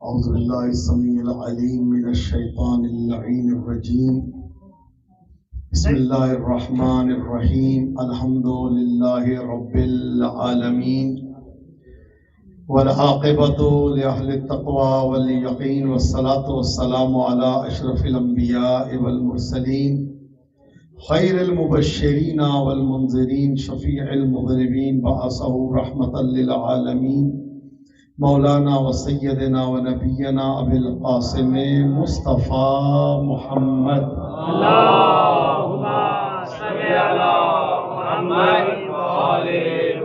أعوذ بالله السميع العليم من الشيطان اللعين الرجيم. بسم الله الرحمن الرحيم. الحمد لله رب العالمين والعاقبة لأهل التقوى واليقين والصلاة والسلام على أشرف الأنبياء والمرسلين خير المبشرين والمنذرين شفيع المذنبين بعثه رحمة للعالمين مولانا و سیدنا و نبینا ابی القاسم مصطفیٰ محمد اللہم صلی علی محمد وآل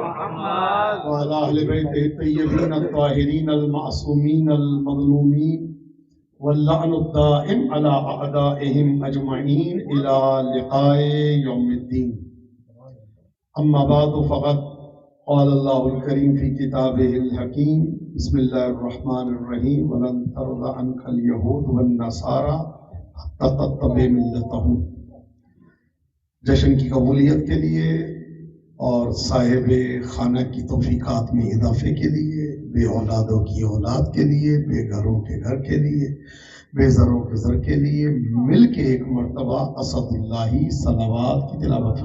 محمد وعلی اہل بیتہ الطیبین الطاہرین المعصومین المظلومین واللعن الدائم علی اعدائهم اجمعین الى لقاء یوم الدین. اما بعد فقد قال اللہ الکریم فی کتابہ الحکیم. بسم اللہ الرحمن الرحیم. ولن ترضى عنك اليہود والنصارى حتى تتبع ملتهم. جشن کی قبولیت کے لیے اور صاحب خانہ کی توفیقات میں اضافے کے لیے، بے اولادوں کی اولاد کے لیے، بے گھروں کے گھر کے لیے، بے زروں کے زر کے لیے مل کے ایک مرتبہ اسد اللہ صلوات کی تلاوت.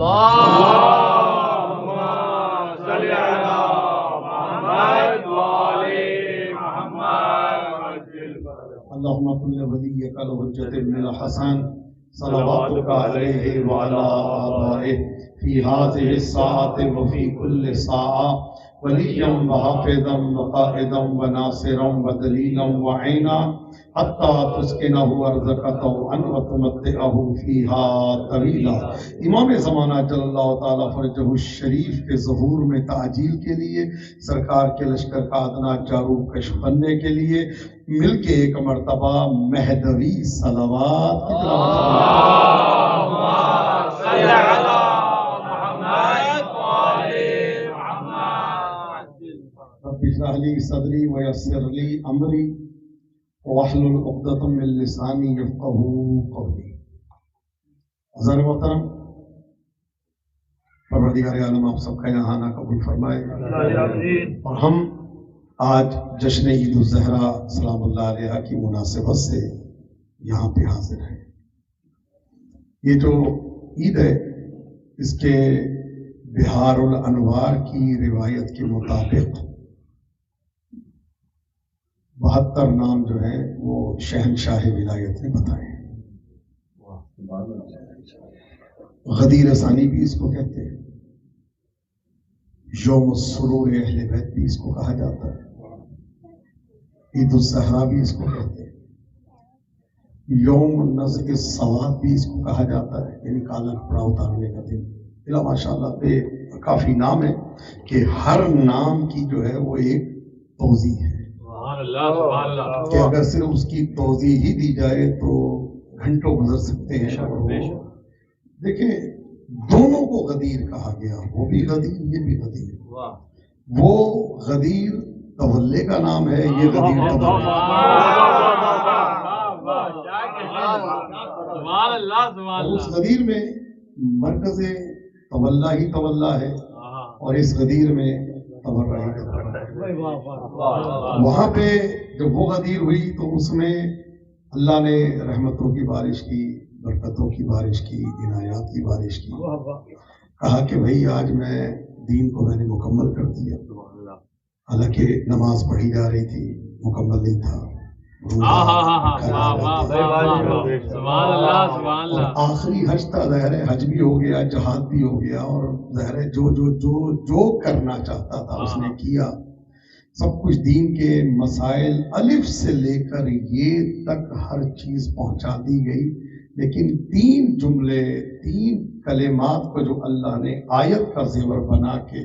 صلی علی محمد وآل محمد. اللهم كن لوليك الحجة بن الحسن صلواتك عليه وعلى آبائه في هذه الساعة وفي كل ساعة وليا وحافظا وقائدا وناصرا ودليلا وعينا حتى تسكنه أرضك طوعا وتمتعه فيها طويلا. امام زمانہ جل اللہ تعالیٰ فرجہ الشریف کے ظہور میں تعجیل کے لیے، سرکار کے لشکر کا ادنا جارو کش بننے کے لیے مل کے ایک مرتبہ مہدوی صلوات کی تلاوت. صلی علی محمد وآل محمد. رب اشرح لي صدري ويسر لي امري واحلل عقدة من لساني يفقهوا قولي. حضرات محترم، پروردگار عالم آپ سب کا یہاں آنا قبول فرمائے. اور ہم آج جشن عید الزہرا سلام اللہ علیہ کی مناسبت سے یہاں پہ حاضر ہیں. یہ جو عید ہے اس کے بہار الانوار کی روایت کے مطابق 72 نام جو ہیں وہ شہنشاہ ولایت نے بتائے ہیں. غدیر ثانی بھی اس کو کہتے ہیں، یوم السرور اہل بیت بھی اس کو کہا جاتا ہے، عید الزہرا بھی اس کو کہتے ہیں، یوم النزع السواد بھی اس کو کہا جاتا ہے، یعنی کالا کپڑا اتارنے کا دن. ماشاء اللہ پہ کافی نام ہے کہ ہر نام کی جو ہے وہ ایک توضیح ہے کہ اگر صرف اس کی توضیح ہی دی جائے تو گھنٹوں گزر سکتے ہیں. دیکھیں دونوں کو غدیر کہا گیا، وہ بھی غدیر یہ بھی غدیر. وہ غدیر تولے کا نام ہے، یہ غدیر اس غدیر میں مرکز تولا ہی تولا ہے اور اس غدیر میں تبرہ ہی تبرہ ہے. وہاں پہ جب وہ غدیر ہوئی تو اس میں اللہ نے رحمتوں کی بارش کی، برکتوں کی بارش کی، عنایات کی بارش کی. کہا کہ بھئی آج میں دین کو میں نے مکمل کر دیا. حالانکہ نماز پڑھی جا رہی تھی، مکمل نہیں تھا. آخری حج تھا، ظاہر ہے حج بھی ہو گیا، جہاد بھی ہو گیا، اور ظاہر ہے جو کرنا چاہتا تھا اس نے کیا. سب کچھ دین کے مسائل الف سے لے کر یہ تک ہر چیز پہنچا دی گئی. لیکن 3 جملے 3 کلمات کو جو اللہ نے آیت کا زیور بنا کے،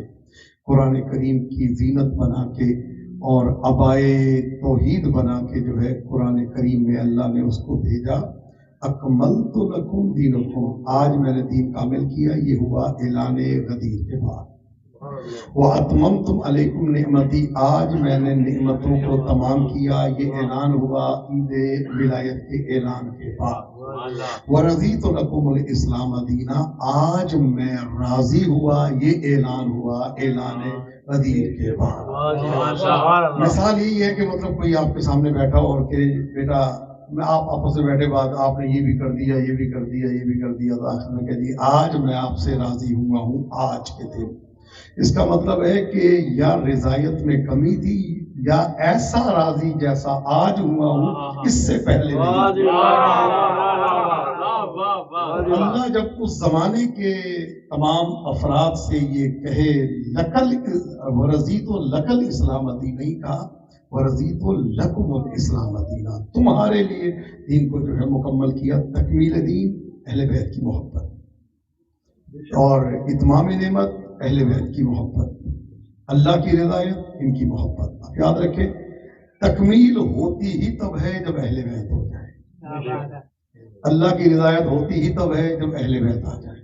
قرآن کریم کی زینت بنا کے اور ابائے توحید بنا کے جو ہے قرآن کریم میں اللہ نے اس کو بھیجا. اکملت لکم دینکم، آج میں نے دین کامل کیا. یہ ہوا اعلان غدیر کے بعد. وَأَتْمَمْتُمْ عَلَيْكُمْ نِعْمَتِي، آج میں نے نعمتوں کو تمام کیا. یہ اعلان ہوا عید ولایت کے اعلان کے بعد. وَرَضِيتُ لَكُمُ الْإِسْلَامَ دِينًا، آج میں راضی ہوا. یہ اعلان ہوا اعلان قدیر کے بعد. مثال یہی ہے کہ مطلب کوئی آپ کے سامنے بیٹھا اور کہ بیٹا میں آپ آپس میں بیٹھے بعد آپ نے یہ بھی کر دیا یہ بھی کر دیا یہ بھی کر دیا تو آخر میں کہہ دیا آج میں آپ سے راضی ہوا ہوں آج کے دن. اس کا مطلب ہے کہ یا رضایت میں کمی تھی یا ایسا راضی جیسا آج ہوا ہوں اس سے پہلے نہیں. اللہ جب اس زمانے کے تمام افراد سے یہ کہے لکل ورضیت لکل اسلام دینی کہا ورضیت لکم الاسلام دینا, تمہارے لیے دین کو جو ہے مکمل کیا. تکمیل دین اہل بیت کی محبت اور اتمام نعمت اہل بیت کی محبت, اللہ کی رضایت ان کی محبت. آپ یاد رکھیں تکمیل ہوتی ہی تب ہے جب اہل بیت ہو جائے, اللہ کی رضایت ہوتی ہی تب ہے جب اہل بیت آ جائے.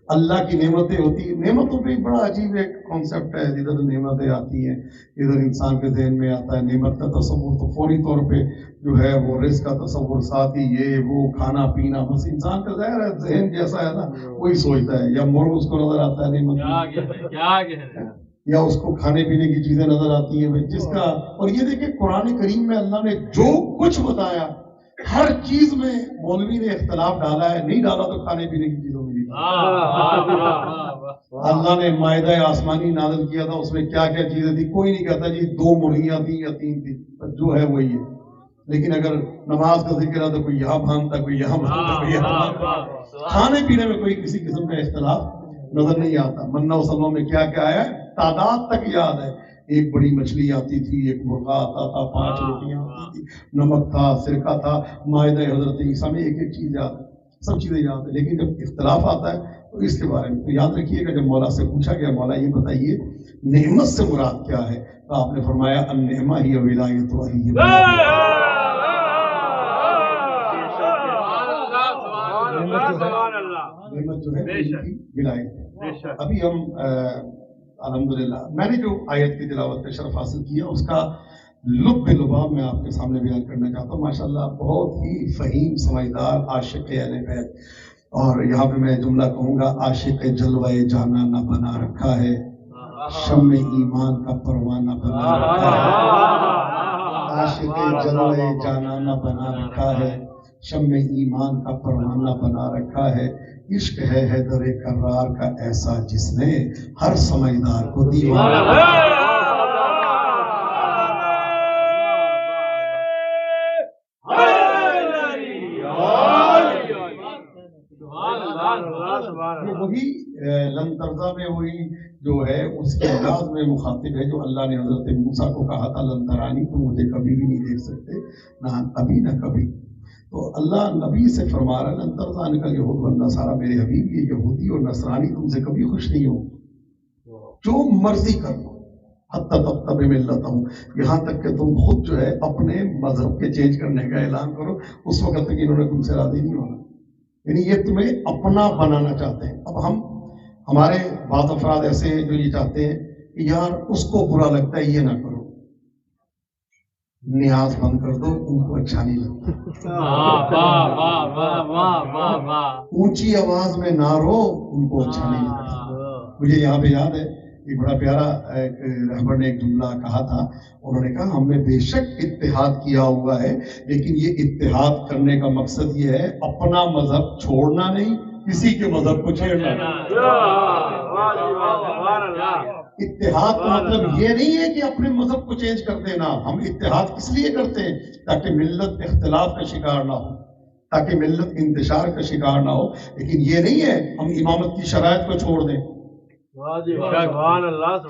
اللہ کی نعمتیں ہوتی ہیں, نعمتوں پہ بڑا عجیب ایک کانسیپٹ ہے. جدھر نعمتیں آتی ہیں ادھر انسان کے ذہن میں آتا ہے نعمت کا تصور, تو فوری طور پہ جو ہے وہ رزق کا تصور, ساتھ ہی یہ وہ کھانا پینا, بس انسان کا ظاہر ہے ذہن جیسا ہے نا وہی سوچتا ہے. یا مرغ اس کو نظر آتا ہے نعمت, یا اس کو کھانے پینے کی چیزیں نظر آتی ہیں جس کا. اور یہ دیکھیں قرآن کریم میں اللہ نے جو کچھ بتایا ہر چیز میں مولوی نے اختلاف ڈالا ہے, نہیں ڈالا تو کھانے پینے کی چیزوں میں نہیں. اللہ نے مائدہ آسمانی نازل کیا تھا, اس میں کیا کیا چیزیں تھی کوئی نہیں کہتا جی 2 مرغیاں تھیں یا 3 تھی, جو ہے وہی ہے. لیکن اگر نماز کا ذکر ہے تو کوئی یہاں مانتا کوئی یہاں مانتا کوئی یہاں مانتا. کھانے پینے میں کوئی کسی قسم کا اختلاف نظر نہیں آتا. منا و سلمہ میں کیا کیا آیا ہے تعداد تک یاد ہے. ایک بڑی مچھلی آتی تھی, ایک مرغا آتا تھا, 5 روٹیاں آتی تھی, نمک تھا, سرکہ تھا, مائدہ حضرت عیسیٰ میں ایک ایک چیز یاد ہے, سب چیزیں یاد ہے. لیکن جب اختلاف آتا ہے تو اس کے بارے میں تو یاد رکھیے گا. جب مولا سے پوچھا گیا مولا یہ بتائیے نعمت سے مراد کیا ہے, تو آپ نے فرمایا النعمہ ہی ولایت وحی نعمت جو ہے ولایت ہے. ابھی ہم الحمدللہ میں نے جو آیت کی تلاوت کا شرف حاصل کیا اس کا لب لباب میں آپ کے سامنے بیان کرنا چاہتا ہوں. ماشاءاللہ بہت ہی فہیم سمجھدار عاشق اہل بیت. اور یہاں پہ میں جملہ کہوں گا عاشق جلوہ جانا نہ بنا رکھا ہے, شمع ایمان کا پروانہ بنا رکھا ہے. عاشق جلوہ جانا نہ بنا رکھا ہے, شمع ایمان کا پروانہ بنا رکھا ہے. عشق ہے حیدر کرار کا ایسا جس نے ہر سمجھدار کو دیوانہ. وہی لن میں وہی جو ہے اس کے انداز میں مخاطب ہے جو اللہ نے حضرت موسیٰ کو کہا تھا لن ترانی, تو مجھے کبھی بھی نہیں دیکھ سکتے, نہ ابھی نہ کبھی. تو اللہ نبی سے فرما رہا ہے لن ترضی عنک الیہود والنصارى, میرے حبیب یہ یہودی اور نصرانی تم سے کبھی خوش نہیں ہو, جو مرضی کر لو, حتی تتبع ملتہم, یہاں تک کہ تم خود جو ہے اپنے مذہب کے چینج کرنے کا اعلان کرو, اس وقت تک انہوں نے تم سے راضی نہیں ہونا. یعنی یہ تمہیں اپنا بنانا چاہتے ہیں. اب ہمارے بعض افراد ایسے ہیں جو یہ چاہتے ہیں کہ یار اس کو برا لگتا ہے یہ نہ کرو, نیاز بند کر دو, ان کو اچھا نہیں لگتا. اونچی آواز میں نہ رو, ان کو اچھا نہیں لگتا. مجھے یہاں پہ یاد ہے ایک بڑا پیارا ایک رہبر نے ایک جملہ کہا تھا. انہوں نے کہا ہم نے بے شک اتحاد کیا ہوا ہے, لیکن یہ اتحاد کرنے کا مقصد یہ ہے اپنا مذہب چھوڑنا نہیں, کسی کے مذہب کو چھیڑنا. اتحاد کا مطلب یہ نہیں ہے کہ اپنے مذہب کو چینج کر دینا. ہم اتحاد کس لیے کرتے ہیں؟ تاکہ ملت اختلاف کا شکار نہ ہو, تاکہ ملت انتشار کا شکار نہ ہو. لیکن یہ نہیں ہے ہم امامت کی شرائط کو چھوڑ دیں.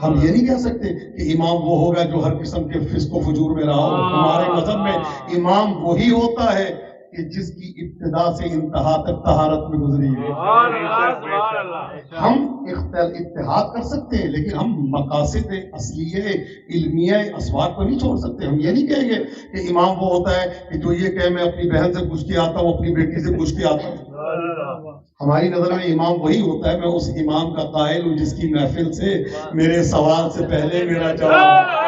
ہم یہ نہیں کہہ سکتے کہ امام وہ ہوگا جو ہر قسم کے فسق و فجور میں رہا ہو. ہمارے مذہب میں امام وہی ہوتا ہے کہ جس کی ابتدا سے انتہا تک طہارت میں گزری ہے. ہم اتحاد کر سکتے ہیں لیکن ہم مقاصد اصلیہ علمیہ اسباب کو نہیں چھوڑ سکتے. ہم یہ نہیں کہیں گے کہ امام وہ ہوتا ہے کہ جو یہ کہے میں اپنی بہن سے پوچھ کے آتا ہوں, اپنی بیٹی سے پوچھ کے آتا ہوں. ہماری نظر میں امام وہی ہوتا ہے, میں اس امام کا قائل ہوں جس کی محفل سے میرے سوال سے پہلے میرا جواب.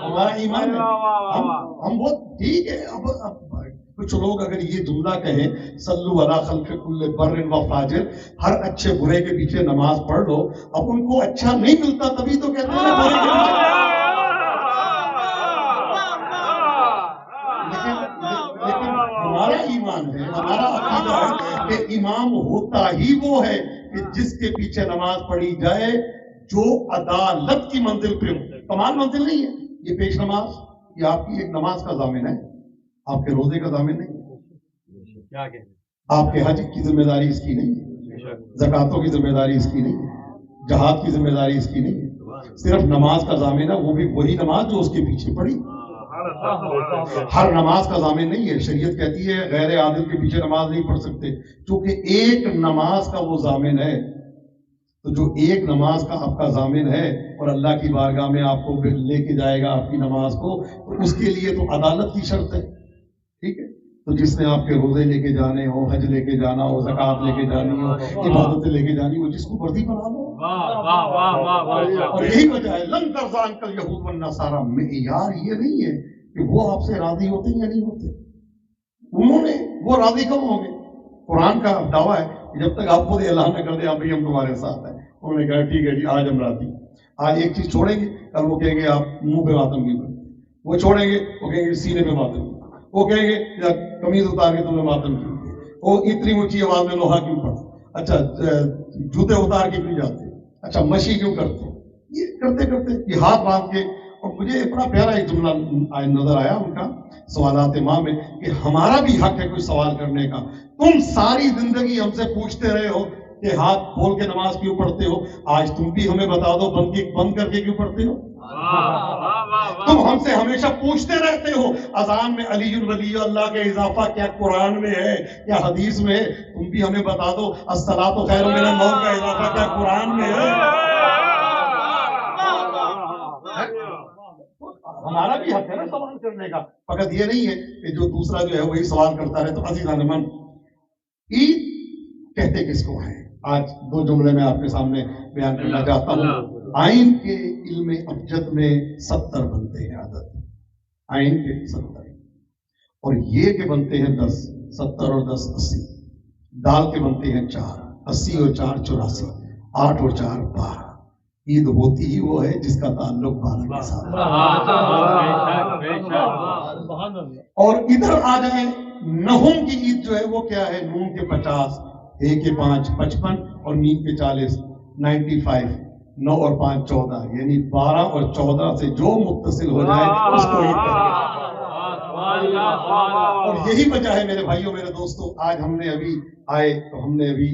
ہمارا ایمان ہے, ہم وہ ٹھیک ہے. اب کچھ لوگ اگر یہ جملہ کہیں صلو علی خلق کل بر و فاجر، ہر اچھے برے کے پیچھے نماز پڑھ لو، اب ان کو اچھا نہیں ملتا تبھی تو کہتے ہیں برے کے پیچھے. لیکن ہمارا ایمان ہے، ہمارا عقیدہ ہے کہ امام ہوتا ہی وہ ہے کہ جس کے پیچھے نماز پڑھی جائے جو عدالت کی منزل پہ ہو. کمال منزل نہیں ہے یہ پیش نماز، یہ آپ کی ایک نماز کا ضامن ہے، آپ کے روزے کا ضامن نہیں ہے، آپ کے حج کی ذمہ داری اس کی نہیں ہے، زکاتوں کی ذمہ داری اس کی نہیں ہے، جہاد کی ذمہ داری اس کی نہیں ہے، صرف نماز کا ضامن ہے، وہ بھی وہی نماز جو اس کے پیچھے پڑھی. ہر نماز کا ضامن نہیں ہے. شریعت کہتی ہے غیر عادل کے پیچھے نماز نہیں پڑھ سکتے، چونکہ ایک نماز کا وہ ضامن ہے. تو جو ایک نماز کا آپ کا ضامن ہے اور اللہ کی بارگاہ میں آپ کو لے کے جائے گا آپ کی نماز کو، تو اس کے لیے تو عدالت کی شرط ہے. ٹھیک ہے، تو جس نے آپ کے روزے لے کے جانے ہو، حج لے کے جانا ہو، زکات لے کے جانی ہو، عبادتیں لے کے جانی ہو، جس کو مرضی بنا لو. اور یہی وجہ ہے لن ترضى عنك اليهود والنصارى، معیار یہ نہیں ہے کہ وہ آپ سے راضی ہوتے ہیں یا نہیں ہوتے. انہوں نے وہ راضی کب ہوں گے؟ قرآن کا دعویٰ ہے کہ جب تک آپ خود اعلان نہ کر دیں آپ ہم تمہارے ساتھ ہیں. انہوں نے کہا ٹھیک ہے جی آج ہم راضی. آج ایک چیز چھوڑیں گے، کل وہ کہیں گے آپ منہ پہ ماتم کی، وہ چھوڑیں گے وہ کہیں گے سینے پہ ماتم کی، وہ کہیں گے یا قمیض اتار کے تم نے ماتم کی، وہ اتنی اونچی آواز میں لوہا کیوں پڑا، اچھا جوتے اتار کے کیوں جاتے، اچھا مشی کیوں کرتے. یہ کرتے کرتے یہ ہاتھ باندھ کے. اور مجھے بڑا پیارا ایک جملہ نظر آیا ان کا سوالات ماں میں کہ ہمارا بھی حق ہے کوئی سوال کرنے کا. تم ساری زندگی ہم سے پوچھتے رہے ہو کہ ہاتھ کھول کے نماز کیوں پڑھتے ہو، آج تم بھی ہمیں بتا دو بند کر کے کیوں پڑھتے ہو. تم ہم سے ہمیشہ پوچھتے رہتے ہو اذان میں علی ولی اللہ کا اضافہ کیا قرآن میں ہے کیا حدیث میں ہے، تم بھی ہمیں بتا دو الصلاۃ خیر من النوم کا اضافہ کیا قرآن میں ہے. ہمارا بھی حق ہے نا سوال کرنے کا، فقط یہ نہیں ہے کہ جو دوسرا جو ہے وہی سوال کرتا رہے. تو عزیزان من، عید کہتے کس کو ہے؟ آج دو جملے میں آپ کے سامنے بیان کرنا چاہتا ہوں. آئین کے علم ابجد میں 70 بنتے ہیں عدد، آئین کے 70، اور یہ کے بنتے ہیں 10، 70 اور 10 80، دال کے بنتے ہیں 4، 80 اور 4 84، 8 اور 4 12. عید ہوتی ہی وہ ہے جس کا تعلق 12 کے ساتھ. اور ادھر آ جائیں، نہم کی عید جو ہے وہ کیا ہے؟ نون کے 50، 1 کے 5 55 اور میم کے 40 95، 9 اور 5 14، یعنی 12 اور 14 سے جو متصل ہو جائے اس کو عید کرتے ہیں. اور یہی وجہ ہے میرے بھائیوں میرے دوستوں، آج ہم نے ابھی آئے تو ہم نے ابھی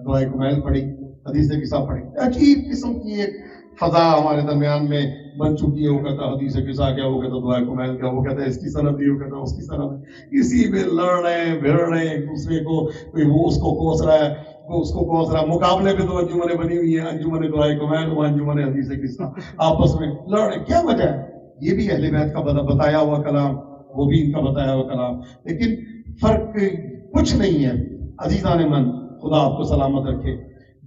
دعائے کمیل پڑھی، حدیث قصہ پڑھی. عجیب قسم کی ایک فضا ہمارے درمیان میں بن چکی ہے. وہ کہتا حدیث قصہ کیا، وہ کہتا دعائے کمیل کیا، وہ کہتا اس کی سند دی، وہ کہتا اس کی سند. اسی میں لڑ رہے ہیں بھیڑ رہے ہیں ایک دوسرے کو، کوئی وہ اس کو کوس رہا ہے وہ اس کو کوس رہا ہے. مقابلے پہ تو انجمنیں بنی ہوئی ہیں، انجمن دعائے کمیل وہ انجمن حدیث قصہ، آپس میں لڑ رہے. کیا وجہ ہے؟ یہ بھی اہل بیت کا بتایا ہوا کلام، وہ بھی ان کا بتایا ہوا کلام، لیکن فرق کچھ نہیں ہے. عزیزان من، خدا آپ کو سلامت رکھے.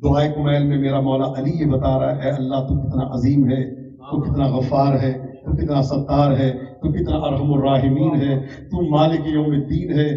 دعائے کمیل میں میرا مولا علی یہ بتا رہا ہے اللہ تو کتنا عظیم ہے، تو کتنا غفار ہے، تو کتنا ستار ہے، تو کتنا ارحم الراحمین ہے، تو مالک یوم الدین ہے.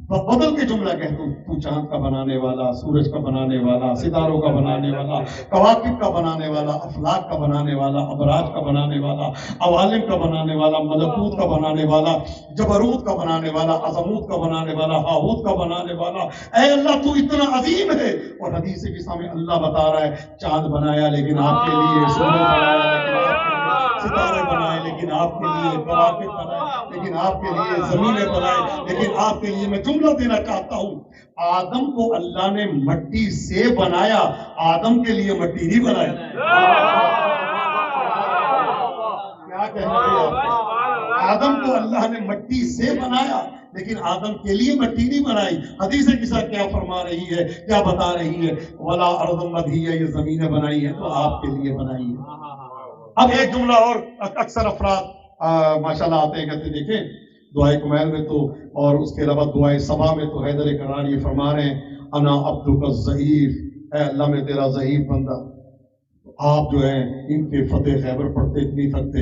تو بدل کے جملہ کہتا ہوں، تو چاند کا بنانے والا، سورج کا بنانے والا، ستاروں کا بنانے والا، کواکب کا بنانے والا، افلاک کا بنانے والا، ابراج کا بنانے والا، عوالم کا بنانے والا، ملکوت کا بنانے والا، جبروت کا بنانے والا، عظموت کا بنانے والا، ہاہوت کا بنانے والا. اے اللہ تو اتنا عظیم ہے. اور حدیث کے سامنے اللہ بتا رہا ہے چاند بنایا لیکن آپ کے لیے، سورج بنایا لیکن آپ کے لیے، ستارے بنائے لیکن آپ کے لیے، کواکب بنائے لیکن آپ کے لیے، زمینیں بنائے لیکن آپ کے لیے. میں جملہ دینا چاہتا ہوں، آدم کو اللہ نے مٹی سے بنایا، آدم کے لیے مٹی نہیں بنائی. کیا کہنا ہے؟ آدم کو اللہ نے مٹی سے بنایا لیکن آدم کے لیے مٹی نہیں بنائی. حدیث قصہ کیا فرما رہی ہے، کیا بتا رہی ہے؟ ولا ارض مدھیہ، یہ زمینیں بنائی ہیں تو آپ کے لیے بنائی ہے. اب ایک جملہ اور اکثر افراد ماشاءاللہ آتے ہیں کہتے دیکھیں دعائے کمیل میں تو، اور اس کے علاوہ دعائے صبا میں تو حیدر کرار یہ فرما رہے ہیں انا عبدک الضعیف، اے اللہ میں تیرا ضعیف بندہ. آپ جو ہیں ان کے فتح خیبر پڑھتے نہیں تھکتے.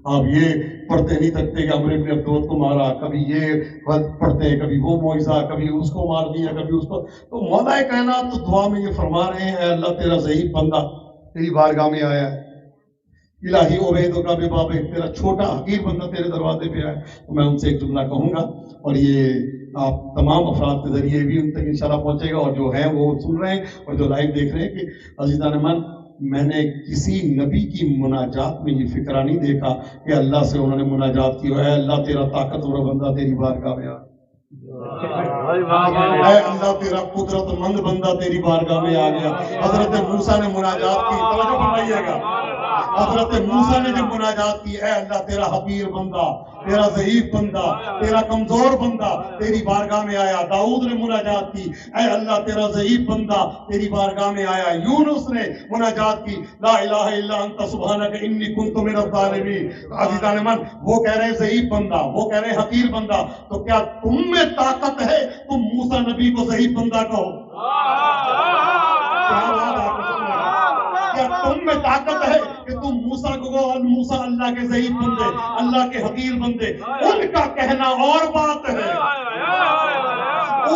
آپ یہ پڑھتے نہیں تھکتے کہ عمر ابن عبدود کو مارا، کبھی یہ پڑھتے ہیں، کبھی وہ معجزہ، کبھی اس کو مار دیا، کبھی اس کو. تو مولا کائنات تو دعا میں یہ فرما رہے ہیں اے اللہ تیرا ضعیف بندہ تیری بارگاہ میں آیا ہے، الہی عبیدوں کا بے باب، تیرا چھوٹا حقیر بندہ تیرے دروازے پہ آیا. تو میں ان سے ایک جملہ کہوں گا اور یہ آپ تمام افراد کے ذریعے بھی ان تک انشاءاللہ پہنچے گا، اور جو ہیں وہ سن رہے ہیں اور جو لائیو دیکھ رہے ہیں، کہ عزیزان من میں نے کسی نبی کی مناجات میں یہ فکرہ نہیں دیکھا کہ اللہ سے انہوں نے مناجات کی اے اللہ تیرا طاقتور بندہ تیری بارگاہ میں آ، اے اللہ تیرا قدرت مند بندہ تیری بارگاہ میں آ گیا. حضرت موسیٰ نے مناجات کی، توجہ فرمائیے گا، حضرت موسیٰ نے جب مناجات کی اے اللہ تیرا حقیر بندہ، تیرا ضعیف بندہ، تیرا کمزور بندہ تیری بارگاہ میں آیا. داؤد نے مناجات کی اے اللہ تیرا ضعیف بندہ تیری بارگاہ میں آیا. یونس نے مناجات کی لا الہ الا انت سبحانک انی کنت من الظالمین. عزیزان من وہ کہہ رہے ضعیف بندہ، وہ کہہ رہے حقیر بندہ، تو کیا تم میں طاقت ہے تم موسیٰ نبی کو ضعیف بندہ کہو؟ کیا تم میں طاقت ہے کہ تم موسیٰ کو کہو اور موسیٰ اللہ کے ضعیف بندے، اللہ کے حقیر بندے؟ ان کا کہنا اور بات ہے.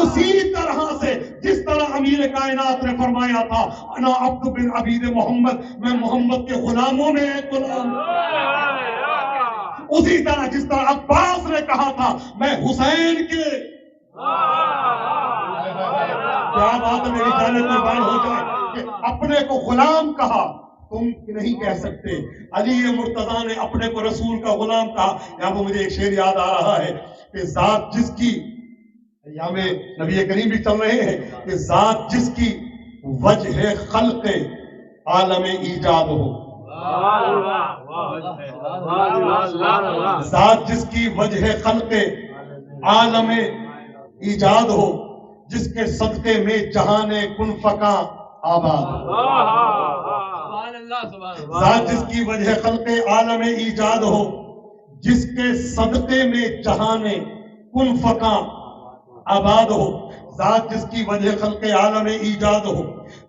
اسی طرح سے جس طرح امیر کائنات نے فرمایا تھا انا عبد بن عبید محمد، میں محمد کے غلاموں میں ایک غلام، اسی طرح جس طرح عباس نے کہا تھا میں حسین کے، کیا بات ہے، میری جانیں قربان ہو جائے کہ اپنے کو غلام کہا. تم نہیں کہہ سکتے. علی مرتضیٰ نے اپنے کو رسول کا غلام کہا. یہاں پہ مجھے ایک شعر یاد آ رہا ہے کہ ذات جس کی، یہاں میں نبی کریم بھی چل رہے ہیں، کہ ذات جس کی وجہ خلق عالم ایجاد ہو، ذات جس کی وجہ خلق عالم ایجاد ہو، جس کے صدقے میں جہان کن فکاں آباد ہو. ذات جس کی وجہ خلق عالم ایجاد ہو، جس کے صدقے میں جہان کن فکاں آباد ہو. ذات جس کی وجہ خلق عالم ایجاد ہو،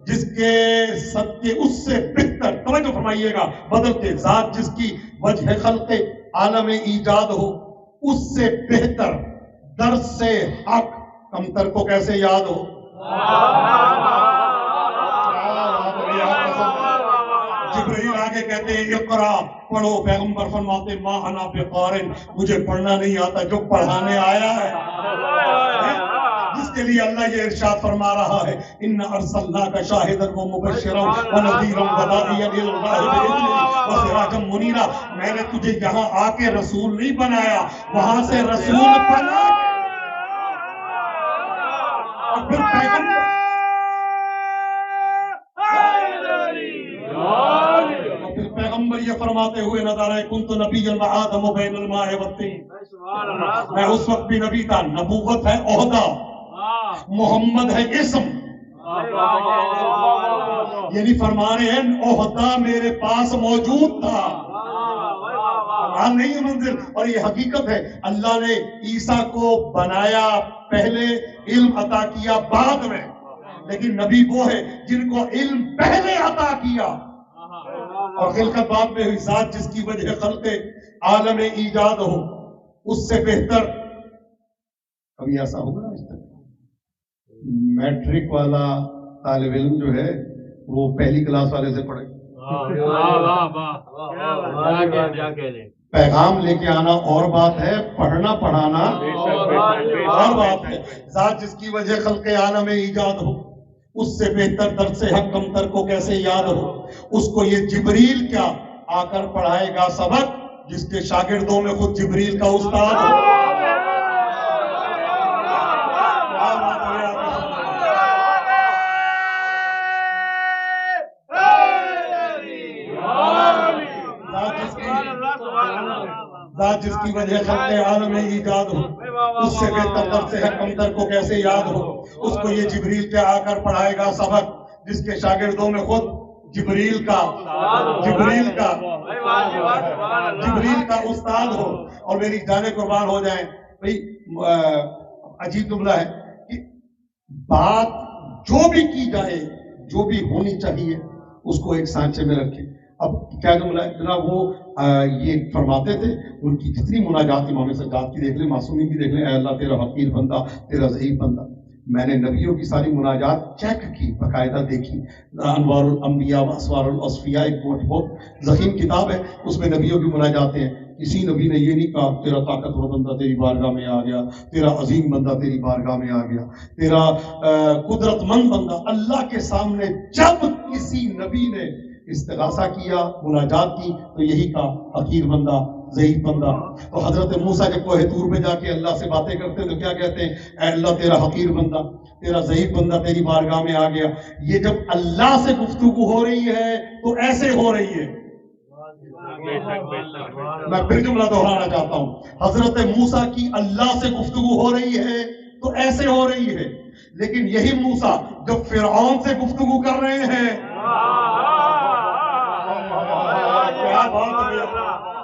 جس کے صدقے اس سے بہتر، توجہ فرمائیے گا بدل کے، ذات جس کی وجہ خلق عالم ایجاد ہو اس سے بہتر درس سے حق کمتر کو کیسے یاد ہو. جبرائیل آگے کہتے ہیں اقرا، پڑھو. پیغمبر فرماتے ما انا بقارئ، مجھے پڑھنا نہیں آتا، جو پڑھانے آیا ہے، جس کے لیے اللہ یہ ارشاد فرما رہا ہے اِنَّا أَرْسَلْنَاكَ شَاهِدًا وَمُبَشِّرًا وَنَذِيرًا وَدَاعِيًا إِلَى اللَّهِ بِإِذْنِهِ وَسِرَاجًا مُنِيرًا. میں نے تجھے یہاں آ کے رسول نہیں بنایا، وہاں سے رسول بنا اور پھر پیغمبر. پیغمبر یہ فرماتے ہوئے نظر آئے کنت نبیا وآدم بین الماء والطین، میں اس وقت بھی نبی تھا. نبوت ہے عہدہ، محمد ہے اسم. یعنی فرما رہے ہیں عہدہ میرے پاس موجود تھا، نہیں ہے منزل. اور یہ حقیقت ہے، اللہ نے عیسیٰ کو بنایا پہلے، علم عطا کیا بعد میں، لیکن نبی وہ ہے جن کو علم پہلے عطا کیا اور خلقت بعد میں ہوئی. ذات جس کی وجہ خلق عالم ایجاد ہو اس سے بہتر. کبھی ایسا ہوگا آج تک میٹرک والا طالب علم جو ہے وہ پہلی کلاس والے سے پڑھے، پیغام لے کے آنا اور بات ہے، پڑھنا پڑھانا اور بات ہے. ذات جس کی وجہ خلق عالم ایجاد ہو اس سے بہتر درس حق کمتر کو کیسے یاد ہو. اس کو یہ جبریل کیا آ کر پڑھائے گا سبق، جس کے شاگردوں میں خود جبریل کا استاد ہو. ذات جس کی وجہ خلق عالم ایجاد ہو اس سے بہتر درس حق کمتر کو کیسے یاد ہو. اس کو یہ جبریل کیا آ کر پڑھائے گا سبق، جس کے شاگردوں میں خود جبریل کا استاد ہو. اور میری جانیں قربان ہو جائیں بھئی، عجیب جملہ ہے کہ بات جو بھی کی جائے، جو بھی ہونی چاہیے، اس کو ایک سانچے میں رکھے. اب کیا جملہ ہے جناب، وہ یہ فرماتے تھے، ان کی جتنی مناجات امام سجاد کی دیکھ لیں، معصومین کی دیکھ لیں، اے اللہ تیرا حقیر بندہ، تیرا ضعیف بندہ. میں نے نبیوں کی ساری مناجات چیک کی، باقاعدہ دیکھی. انوار الانبیاء و اسوار الاصفیاء ایک بہت ضخیم کتاب ہے، اس میں نبیوں کی مناجاتیں ہیں. کسی نبی نے یہ نہیں کہا تیرا طاقتور بندہ تیری بارگاہ میں آ گیا، تیرا عظیم بندہ تیری بارگاہ میں آ گیا، تیرا قدرت مند بندہ. اللہ کے سامنے جب کسی نبی نے استغاثہ کیا، مناجات کی، تو یہی کہا حقیر بندہ، ضعیف بندہ. تو حضرت موسیٰ جب کوہ طور پہ جا کے اللہ سے باتیں کرتے ہیں تو کیا کہتے ہیں؟ اے اللہ تیرا حقیر بندہ، تیرا ضعیف بندہ تیری بارگاہ میں آ گیا. یہ جب اللہ سے گفتگو ہو رہی ہے تو ایسے ہو رہی ہے. میں پھر جملہ دہرانا چاہتا ہوں، حضرت موسیٰ کی اللہ سے گفتگو ہو رہی ہے تو ایسے ہو رہی ہے. لیکن یہی موسیٰ جب فرعون سے گفتگو کر رہے ہیں،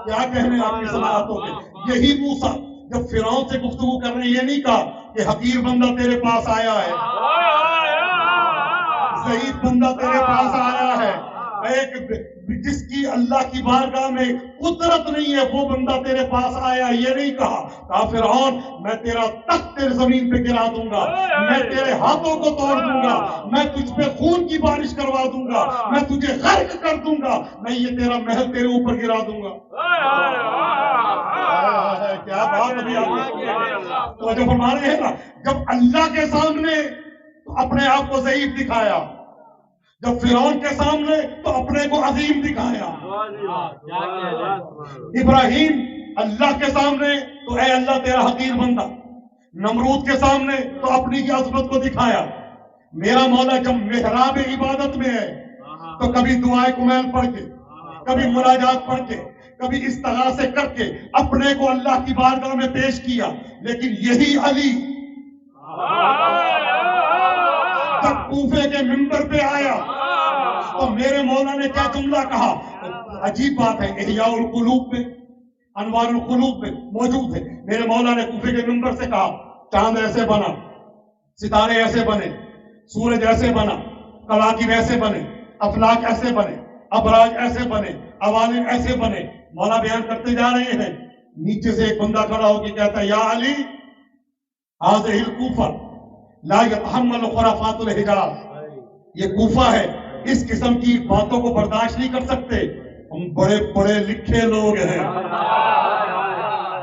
کیا کہنے آپ کی سماعتوں کے، یہی موسیٰ جب فرعون سے گفتگو کر رہے ہیں، یہ نہیں کہا کہ حقیر بندہ تیرے پاس آیا ہے، ضعیف بندہ تیرے پاس آیا ہے، ایک جس کی اللہ کی بارگاہ میں قدرت نہیں ہے وہ بندہ تیرے پاس آیا. یہ نہیں کہا فرعون میں تیرا تخت تیرے زمین پہ گرا دوں گا، میں تیرے ہاتھوں کو توڑ دوں گا، میں تجھ پہ خون کی بارش کروا دوں گا، میں تجھے غرق کر دوں گا، میں یہ تیرا محل تیرے اوپر گرا دوں گا. کیا بات ابھی آپ تو جب ہمارے ہیں نا، جب اللہ کے سامنے اپنے آپ کو ضعیف دکھایا، جب فرعون کے سامنے تو اپنے کو عظیم دکھایا. ابراہیم اللہ کے سامنے تو اے اللہ تیرا حقیر بندہ، نمرود کے سامنے تو اپنی کی عظمت کو دکھایا. میرا مولا جب محراب عبادت میں ہے تو کبھی دعائے کمیل پڑھ کے، کبھی مناجات پڑھ کے، کبھی استغاثے کر کے اپنے کو اللہ کی بارگاہ میں پیش کیا. لیکن یہی علی جب کوفے کے منبر پہ آیا تو میرے مولا نے کیا جملہ کہا؟ عجیب بات ہے، احیاء القلوب میں، انوار القلوب میں موجود ہے. میرے مولا نے کوفے کے منبر سے کہا چاند ایسے بنا، ستارے ایسے بنے، سورج ایسے بنا، کواکب ایسے بنے، افلاک ایسے بنے، ابراج ایسے بنے، عوالم ایسے بنے. مولا بیان کرتے جا رہے ہیں، نیچے سے ایک بندہ کھڑا ہو کے کہتا ہے یا علی هذه الکوفہ لا يتحمل خرافات الحجاز. یہ کوفہ ہے، اس قسم کی باتوں کو برداشت نہیں کر سکتے، ہم بڑے پڑھے لکھے لوگ ہیں.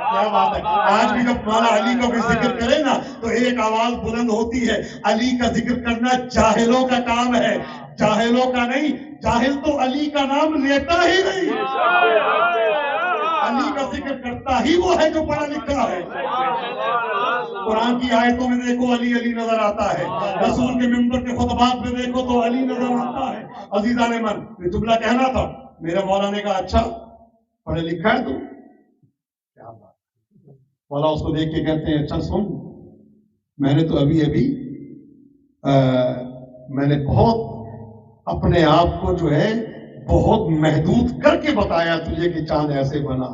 کیا بات ہے، آج بھی جب مولا علی کا کوئی ذکر کرے نا تو ایک آواز بلند ہوتی ہے. علی کا ذکر کرنا جاہلوں کا کام ہے، جاہلوں کا نہیں. جاہل تو علی کا نام لیتا ہی نہیں، علی کا ذکر کرتا ہی وہ ہے جو پڑھا لکھا ہے. قرآن کی آیتوں میں دیکھو علی علی نظر آتا ہے، رسول کے منبر کے خطبات میں دیکھو تو علی نظر آتا ہے. عزیزان من، یہ جملہ کہنا تھا. میرے مولا نے کہا اچھا پڑھے لکھا ہے تو کیا بات. مولا اس کو دیکھ کے کہتے ہیں اچھا سن، میں نے تو ابھی میں نے بہت اپنے آپ کو جو ہے بہت محدود کر کے بتایا تجھے کہ چاند ایسے بنا،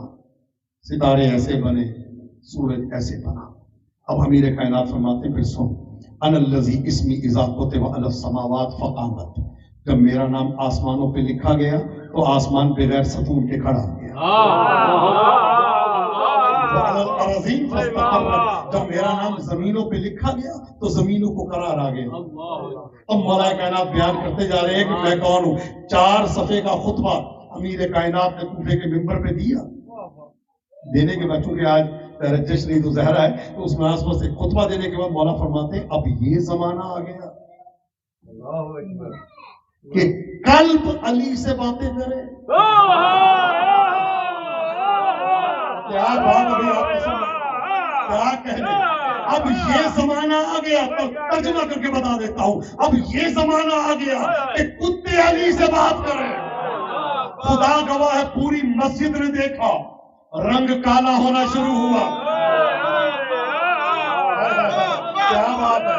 ستارے ایسے بنے، سورج ایسے بنا. اب امیر کائنات فرماتے ہیں پھر سن، انا الذی اسمی اذا کتب علی السماوات فقامت. جب میرا نام آسمانوں پہ لکھا گیا تو آسمان بغیر ستون کے کھڑا ہو گیا. جب میرا نام زمینوں پہ لکھا گیا تو زمینوں کو قرار آ گیا. اب مولا کائنات بیان کرتے جا رہے ہیں کہ میں کون ہوں. 4 صفحے کا خطبہ امیر کائنات نے کوفے کے منبر پہ دیا. دینے کے بعد چونکہ آج جشن عید الظہرا ہے تو اس مناسبت سے خطبہ دینے کے بعد مولا فرماتے ہیں اب یہ زمانہ آ گیا کہ قلب علی سے باتیں کرے. کیا بات ابھی آپ کو کیا کہنے. اب یہ زمانہ آ گیا، ترجمہ کر کے بتا دیتا ہوں. اب یہ زمانہ آ گیا کہ کتے علی سے بات کریں. خدا گواہ ہے پوری مسجد نے دیکھا رنگ کالا ہونا شروع ہوا. کیا بات ہے،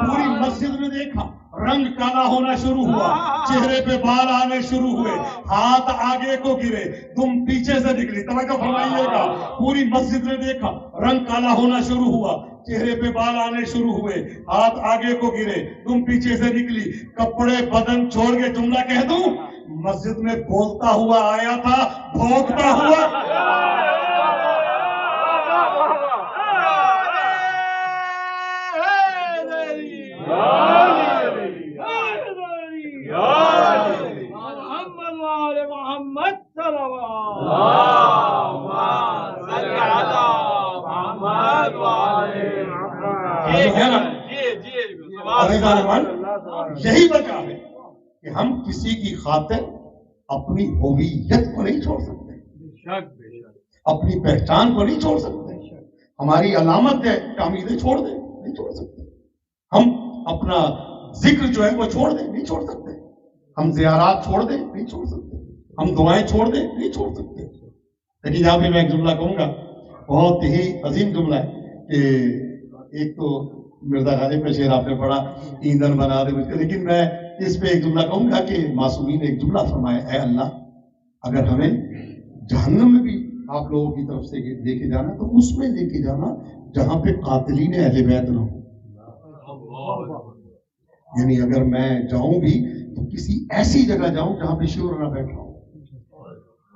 پوری مسجد نے دیکھا رنگ کالا ہونا شروع ہوا، چہرے پہ بال آنے شروع ہوئے، ہاتھ آگے کو گرے، تم پیچھے سے نکلی. توجہ فرمائیے گا، پوری مسجد نے دیکھا رنگ کالا ہونا شروع ہوا، چہرے پہ بال آنے شروع ہوئے، ہاتھ آگے کو گرے، تم پیچھے سے نکلی. کپڑے بدن چھوڑ کے جملہ کہہ دوں، مسجد میں بولتا ہوا آیا تھا، بھونکتا ہوا یہی وجہ ہے کہ ہم کسی کی خاطر اپنی ہویت کو نہیں چھوڑ سکتے، اپنی پہچان کو نہیں چھوڑ سکتے، ہماری علامت ہے تعمیریں چھوڑ دیں، نہیں چھوڑ سکتے، ہم اپنا ذکر جو ہے وہ چھوڑ دیں، نہیں چھوڑ سکتے، ہم زیارات چھوڑ دیں، نہیں چھوڑ سکتے، ہم دعائیں چھوڑ دیں، نہیں چھوڑ سکتے۔ لیکن یہاں پہ میں ایک جملہ کہوں گا، بہت ہی عظیم جملہ ہے کہ ایک تو مرزا غالب کا شعر آپ نے پڑھا، ایندھن بنا دے مجھ کو، لیکن میں اس پہ ایک جملہ کہوں گا کہ معصومین نے ایک جملہ فرمایا، اے اللہ اگر ہمیں جہنم میں بھی آپ لوگوں کی طرف سے لے کے جانا تو اس میں لے کے جانا جہاں پہ قاتلین اہل بیت نہ ہو، یعنی اگر میں جاؤں بھی تو کسی ایسی جگہ جاؤں جہاں پہ شیور نہ بیٹھا ہوں،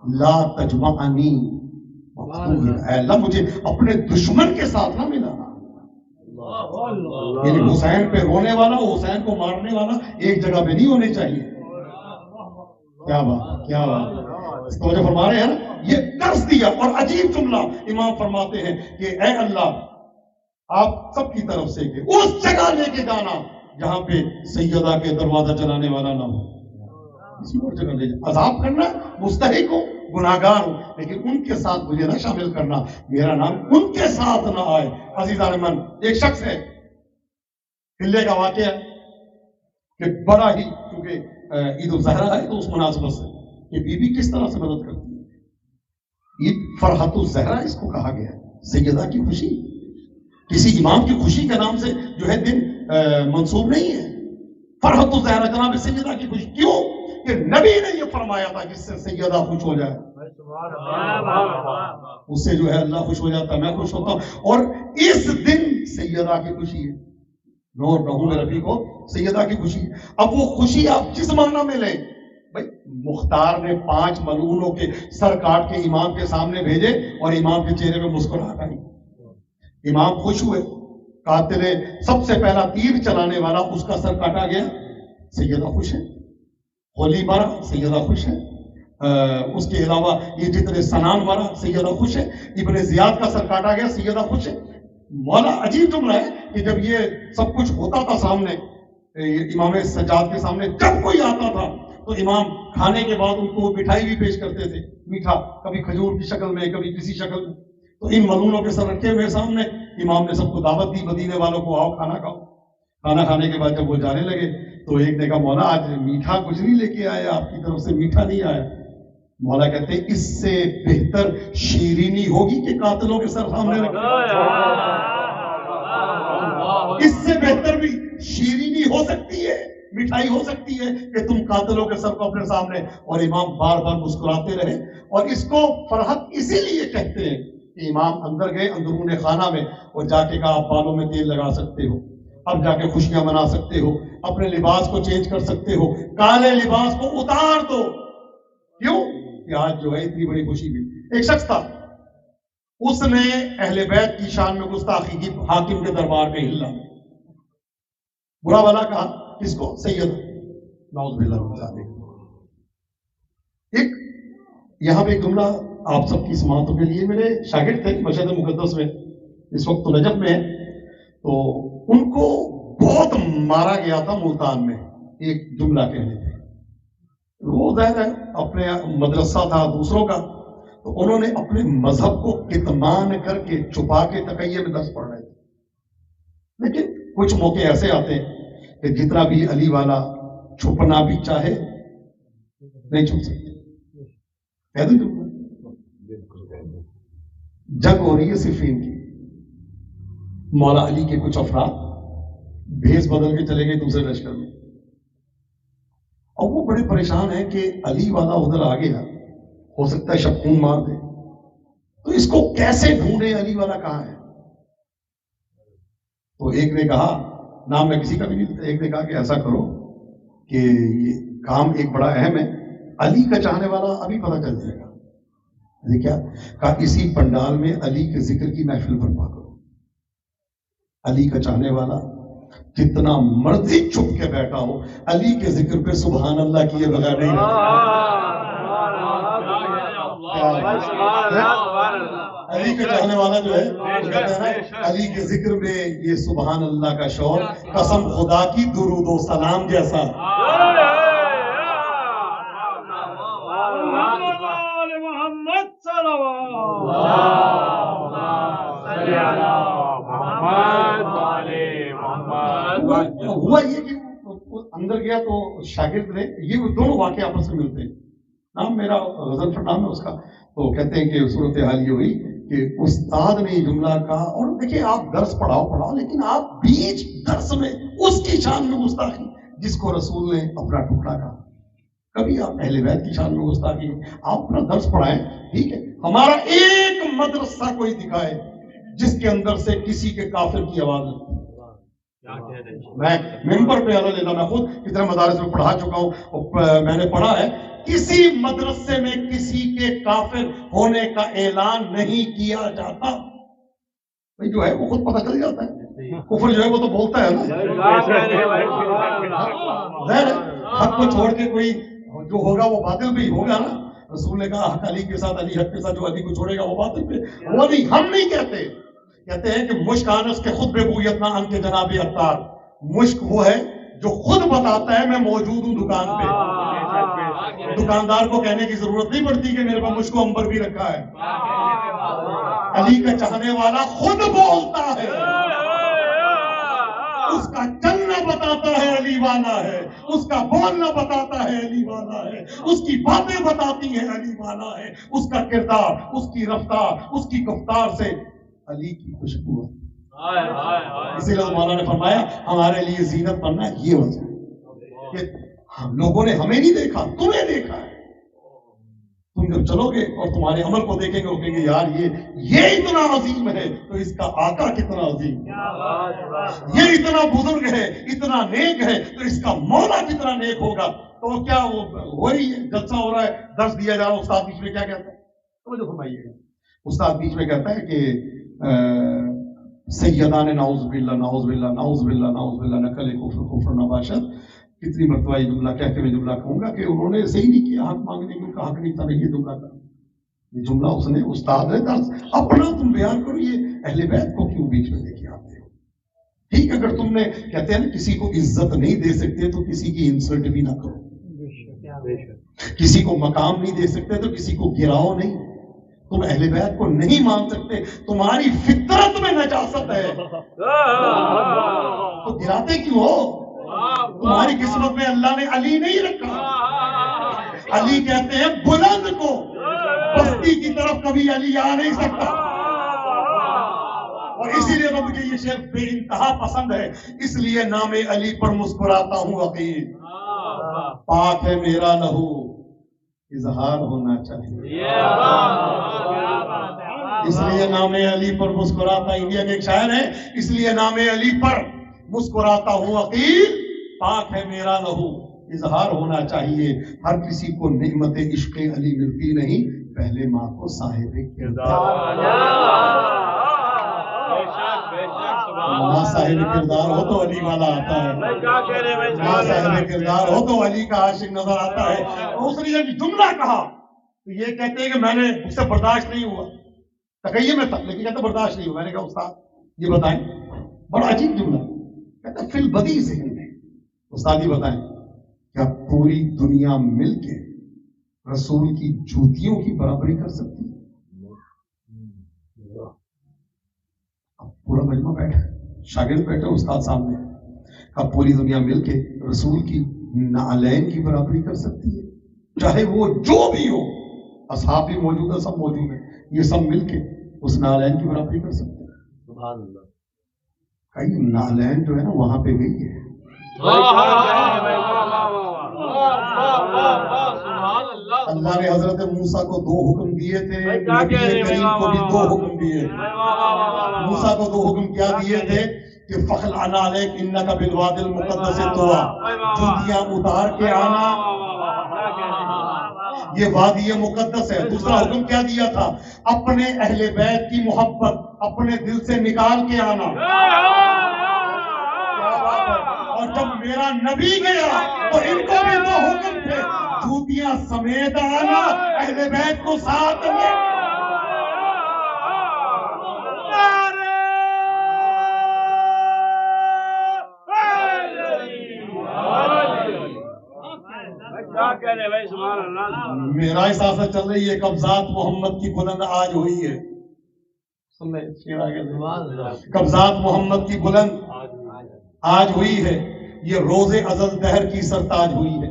لا تجمعنی، اے اللہ مجھے اپنے دشمن کے ساتھ نہ ملانا، یعنی حسین پہ رونے والا، حسین کو مارنے والا ایک جگہ پہ نہیں ہونے چاہیے۔ کیا بات، کیا بات، تو جو فرما رہے ہیں نا، یہ قرض دیا، اور عجیب جملہ امام فرماتے ہیں کہ اے اللہ آپ سب کی طرف سے کہ اس جگہ لے کے جانا جہاں پہ سیدہ کے دروازہ چلانے والا نہ ہو، کسی اور جگہ لے جانا، عذاب کرنا مستحق ہو، گناہگار ہو، لیکن ان کے ساتھ مجھے نہ شامل کرنا، میرا نام ان کے ساتھ نہ آئے۔ عزیزان من، ایک شخص ہے، قلعے کا واقعہ ہے کہ بڑا ہی، کیونکہ عید الزہرا ہے تو اس مناسبت سے کہ بی بی کس طرح سے مدد کرتی ہے، عید فرحت الزہرا اس کو کہا گیا ہے، سیدہ کی خوشی، کسی امام کی خوشی کے نام سے جو ہے دن منسوب نہیں ہے، فرحت الزہرا جناب سیدہ کی خوشی، کیوں کہ نبی نے یہ فرمایا تھا جس سے سیدہ خوش ہو جائے، اس سے جو ہے اللہ خوش ہو جاتا، میں خوش ہوتا ہوں، اور اس دن سیدہ کی خوشی ہے، نور رہوں میں رفیق ہو، سیدہ کی خوشی ہے۔ اب وہ خوشی آپ جس معنی میں لیں، بھائی مختار نے 5 ملعونوں کے سر کاٹ کے امام کے سامنے بھیجے اور امام کے چہرے میں مسکراہٹ آئی، امام خوش ہوئے، قاتل سب سے پہلا تیر چلانے والا اس کا سر کاٹا گیا، سیدہ خوش ہے، ہولی مارا، سیدہ خوش ہے، اس کے علاوہ یہ جتنے سنان مارا، سیدہ خوش ہے، ابن زیاد کا سر کاٹا گیا، سیدہ خوش ہے۔ مولا عجیب جملہ ہے کہ جب یہ سب کچھ ہوتا تھا سامنے امام سجاد کے سامنے، جب کوئی آتا تھا تو امام کھانے کے بعد ان کو مٹھائی بھی پیش کرتے تھے، میٹھا، کبھی کھجور کی شکل میں، کبھی کسی شکل میں، تو ان ملعونوں کے سر رکھے ہوئے سامنے امام نے سب کو دعوت دی، مدینے والوں کو آؤ کھانا کھاؤ۔ کھانا کھانے کے بعد جب وہ جانے لگے تو ایک نے کہا مولا آج میٹھا کچھ نہیں لے کے آیا، آپ کی طرف سے میٹھا نہیں آیا۔ مولا کہتے ہیں اس سے بہتر شیرینی ہوگی کہ قاتلوں کے سر سامنے رکھیں، اس سے بہتر بھی شیرینی ہو سکتی ہے، مٹھائی ہو سکتی ہے کہ تم قاتلوں کے سر کو اپنے سامنے، اور امام بار بار مسکراتے رہے، اور اس کو فرحت اسی لیے کہتے ہیں کہ امام اندر گئے اندرون خانہ میں اور جا کے کہا آپ بالوں میں تیل لگا سکتے ہو، اب جا کے خوشیاں منا سکتے ہو، اپنے لباس کو چینج کر سکتے ہو، کالے لباس کو اتار دو، کیوں کہ آج جو ہے اتنی بڑی خوشی بھی۔ ایک شخص تھا، اس نے اہل بیت کی شان میں گستاخی کی، حاکم کے دربار میں ہلا، برا بھلا کہا، کس کو؟ سید، نعوذ باللہ من ذالک۔ ایک یہاں پہ ایک جملہ آپ سب کی سماعتوں کے لیے، میرے شاگرد تھے مشہد مقدس میں، اس وقت تو نجف میں ہے، تو ان کو بہت مارا گیا تھا ملتان میں ایک جملہ کہنے پہ، وہ ظاہر ہے اپنے مدرسہ تھا دوسروں کا، تو انہوں نے اپنے مذہب کو کتمان کر کے چھپا کے تقیہ میں درس پڑھ رہے تھے، لیکن کچھ موقع ایسے آتے ہیں کہ جتنا بھی علی والا چھپنا بھی چاہے نہیں چھپ سکتے۔ کہہ دوں جملہ، جنگ ہو رہی ہے صفین کی، مولا علی کے کچھ افراد بھیس بدل کے چلے گئے دوسرے لشکر میں، اور وہ بڑے پریشان ہیں کہ علی والا ادھر آ گیا، ہو سکتا ہے شبخون مار دے، تو اس کو کیسے ڈھونڈے، علی والا کہاں ہے؟ تو ایک نے کہا، نام میں کسی کا بھی نہیں، ایک نے کہا کہ ایسا کرو کہ یہ کام ایک بڑا اہم ہے، علی کا چاہنے والا ابھی پتہ چل جائے گا. یہ کیا کہا؟ اسی پنڈال میں علی کے ذکر کی محفل برپا کرو. علی کا چاہنے والا جتنا مرضی چھپ کے بیٹھا ہو، علی کے ذکر پہ سبحان اللہ کیے بغیر نہیں رہتا. علی کا چاہنے والا جو ہے وہ کہتا ہے نا، علی کے ذکر میں یہ سبحان اللہ کا شور قسم خدا کی درود و سلام جیسا. ہوا یہ کہ اندر گیا تو شاگرد نے، یہ دونوں واقعے آپس میں ملتے ہیں. نام میرا غزل پر نام ہے اس کا. تو کہتے ہیں کہ صورتحال یہ ہوئی کہ استاد نے یہ جملہ کہا، اور دیکھیں آپ درس پڑھاؤ لیکن آپ بیچ درس میں اس کی شان میں گستاخی جس کو رسول نے اپنا ٹکڑا کہا. کبھی آپ اہل بیت کی شان میں گستاخی، آپ اپنا درس پڑھائیں ٹھیک ہے. ہمارا ایک مدرسہ کوئی دکھائے جس کے اندر سے کسی کے کافر کی آواز نہیں. میں ممبر پہ اللہ میں خود کتنے مدارس میں پڑھا چکا ہوں، اور میں نے پڑھا ہے کسی مدرسے میں کسی کے کافر ہونے کا اعلان نہیں کیا جاتا. بھائی جو ہے وہ خود پتہ چل جاتا ہے. کفر جو ہے وہ تو بولتا ہے نا. حق کو چھوڑ کے کوئی جو ہوگا وہ باطل پہ ہی ہوگا نا. رسول نے کہا حق علی کے ساتھ، علی حق کے ساتھ، جو علی کو چھوڑے گا وہ باطل پہ. وہ نہیں، ہم نہیں کہتے. کہتے ہیں کہ مشک آنس کے خود بے بویت نہ ان کے جناب عطار. مشک وہ ہے جو خود بتاتا ہے میں موجود ہوں دکان پہ. دکاندار کو کہنے کی ضرورت نہیں پڑتی کہ میرے پاس مشک و عنبر بھی رکھا ہے. علی کا چاہنے والا خود بولتا ہے، اس کا چلنا بتاتا ہے علی والا ہے، اس کا بولنا بتاتا ہے علی والا ہے، اس کی باتیں بتاتی ہیں علی والا ہے، اس کا کردار، اس کی رفتار، اس کی گفتار سے علی کی خوشبو ہے. اسی لیے مولانا نے فرمایا ہمارے لیے زینت بننا یہ وجہ ہے کہ ہم لوگوں نے ہمیں نہیں دیکھا، تمہیں دیکھا ہے. تم جب چلو گے اور تمہارے عمل کو دیکھیں گے اور کہیں گے یار یہ اتنا عظیم ہے تو اس کا آقا کتنا عظیم ہے، یہ اتنا بزرگ ہے، اتنا نیک ہے تو اس کا مولا کتنا نیک ہوگا. تو کیا وہ وہی جلسہ ہو رہا ہے، درس دیا جا رہا ہے، استاد بیچ میں کیا کہتا ہے؟ توجہ فرمائیے گا. استاد بیچ میں کہتا ہے کہ سیدان نعوذ باللہ نعوذ باللہ نعوذ باللہ نعوذ باللہ نقل کفر کفر نباشد. کتنی مرتبہ یہ جملہ کہہ کے میں جملہ کہوں گا کہ انہوں نے صحیح نہیں کیا، حق مانگنے میں ان کا حق نہیں تھا. یہ جملہ کا یہ جملہ اس نے استاد نے درس اپنا تم بیان کرو، یہ اہل بیت کو کیوں بیچ میں لے کے آتے ہو؟ ٹھیک اگر تم نے کہتے ہیں نا کسی کو عزت نہیں دے سکتے تو کسی کی انسلٹ بھی نہ کرو، کسی کو مقام نہیں دے سکتے تو کسی کو گراؤ نہیں. تم اہل بیت کو نہیں مان سکتے، تمہاری فطرت میں نجاست ہے تو گراتے کیوں ہو؟ تمہاری قسمت میں اللہ نے علی نہیں رکھا. علی کہتے ہیں بلند کو، بستی کی طرف کبھی علی آ نہیں سکتا. اور اسی لیے تو مجھے یہ شعر بے انتہا پسند ہے، اس لیے نام علی پر مسکراتا ہوں عقیل. پاک ہے میرا لہو اظہار ہونا چاہیے، اس لیے نام علی پر مسکراتا. انڈیا کے ایک شاعر ہے، اس لیے نام علی پر مسکراتا ہوں عقیل، پاک ہے میرا لہو اظہار ہونا چاہیے. ہر کسی کو نعمت عشق علی ملتی نہیں، پہلے ماں کو صاحب کردار. ماں صاحب کردار ہو تو علی والا آتا ہے، ماں صاحب کردار ہو تو علی کا عاشق نظر آتا ہے. اور اس نے جب جملہ کہا تو یہ کہتے ہیں کہ میں نے مجھ سے برداشت نہیں ہوا، تقیہ میں تھا لیکن کہتے برداشت نہیں ہوا. میں نے کہا استاد یہ بتائیں، بڑا عجیب جملہ کہتا فی البدی ذہن میں. استاد یہ بتائیں کیا پوری دنیا مل کے رسول کی جوتیوں کی برابری کر سکتی ہے؟ اب پورا مجمع بیٹھا ہے، شاگرد بیٹھے، استاد سامنے، کیا پوری دنیا مل کے رسول کی نعلین کی برابری کر سکتی ہے؟ چاہے وہ جو بھی ہو، اصحاب بھی موجود ہے، سب موجود ہیں، یہ سب مل کے اس نعلین کی برابری کر سکتے ہیں؟ سبحان اللہ. کئی نعلین جو ہے نا وہاں پہ گئی ہے. اللہ نے حضرت موسیٰ کو 2 حکم دیے تھے، نبی کریم کو بھی 2 حکم دیے. موسیٰ کو 2 حکم کیا دیے تھے کہ فخلع علیک انک بالوادی المقدس طویٰ، جوتیاں اتار کے آنا. یہ وادی مقدس ہے. دوسرا حکم کیا دیا تھا؟ اپنے اہل بیت کی محبت اپنے دل سے نکال کے آنا. اور جب میرا نبی گیا تو ان کو بھی تو حکم تھے جوتیاں سمیت آنا، اہل بیت کو ساتھ لے. میرا احساس چل رہی ہے قبضات محمد کی بلند آج ہوئی ہے. قبضات محمد کی بلند آج ہوئی ہے. یہ روز ازل دہر کی سرتاج ہوئی ہے.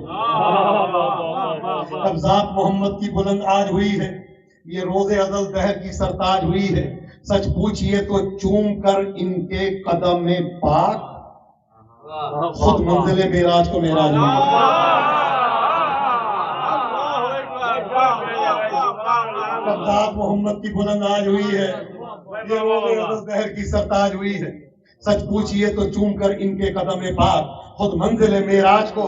قبضات محمد کی بلند آج ہوئی ہے. یہ روز ازل دہر کی سرتاج ہوئی ہے. سچ پوچھئے تو چوم کر ان کے قدم پاک خود منزل معراج کو معراج ہوئی. قبضات محمد کی بلند آج ہوئی ہے. یہ روز ازل دہر کی سرتاج ہوئی ہے. سچ پوچھئے تو چوم کر ان کے قدم پاک خود منزل معراج کو.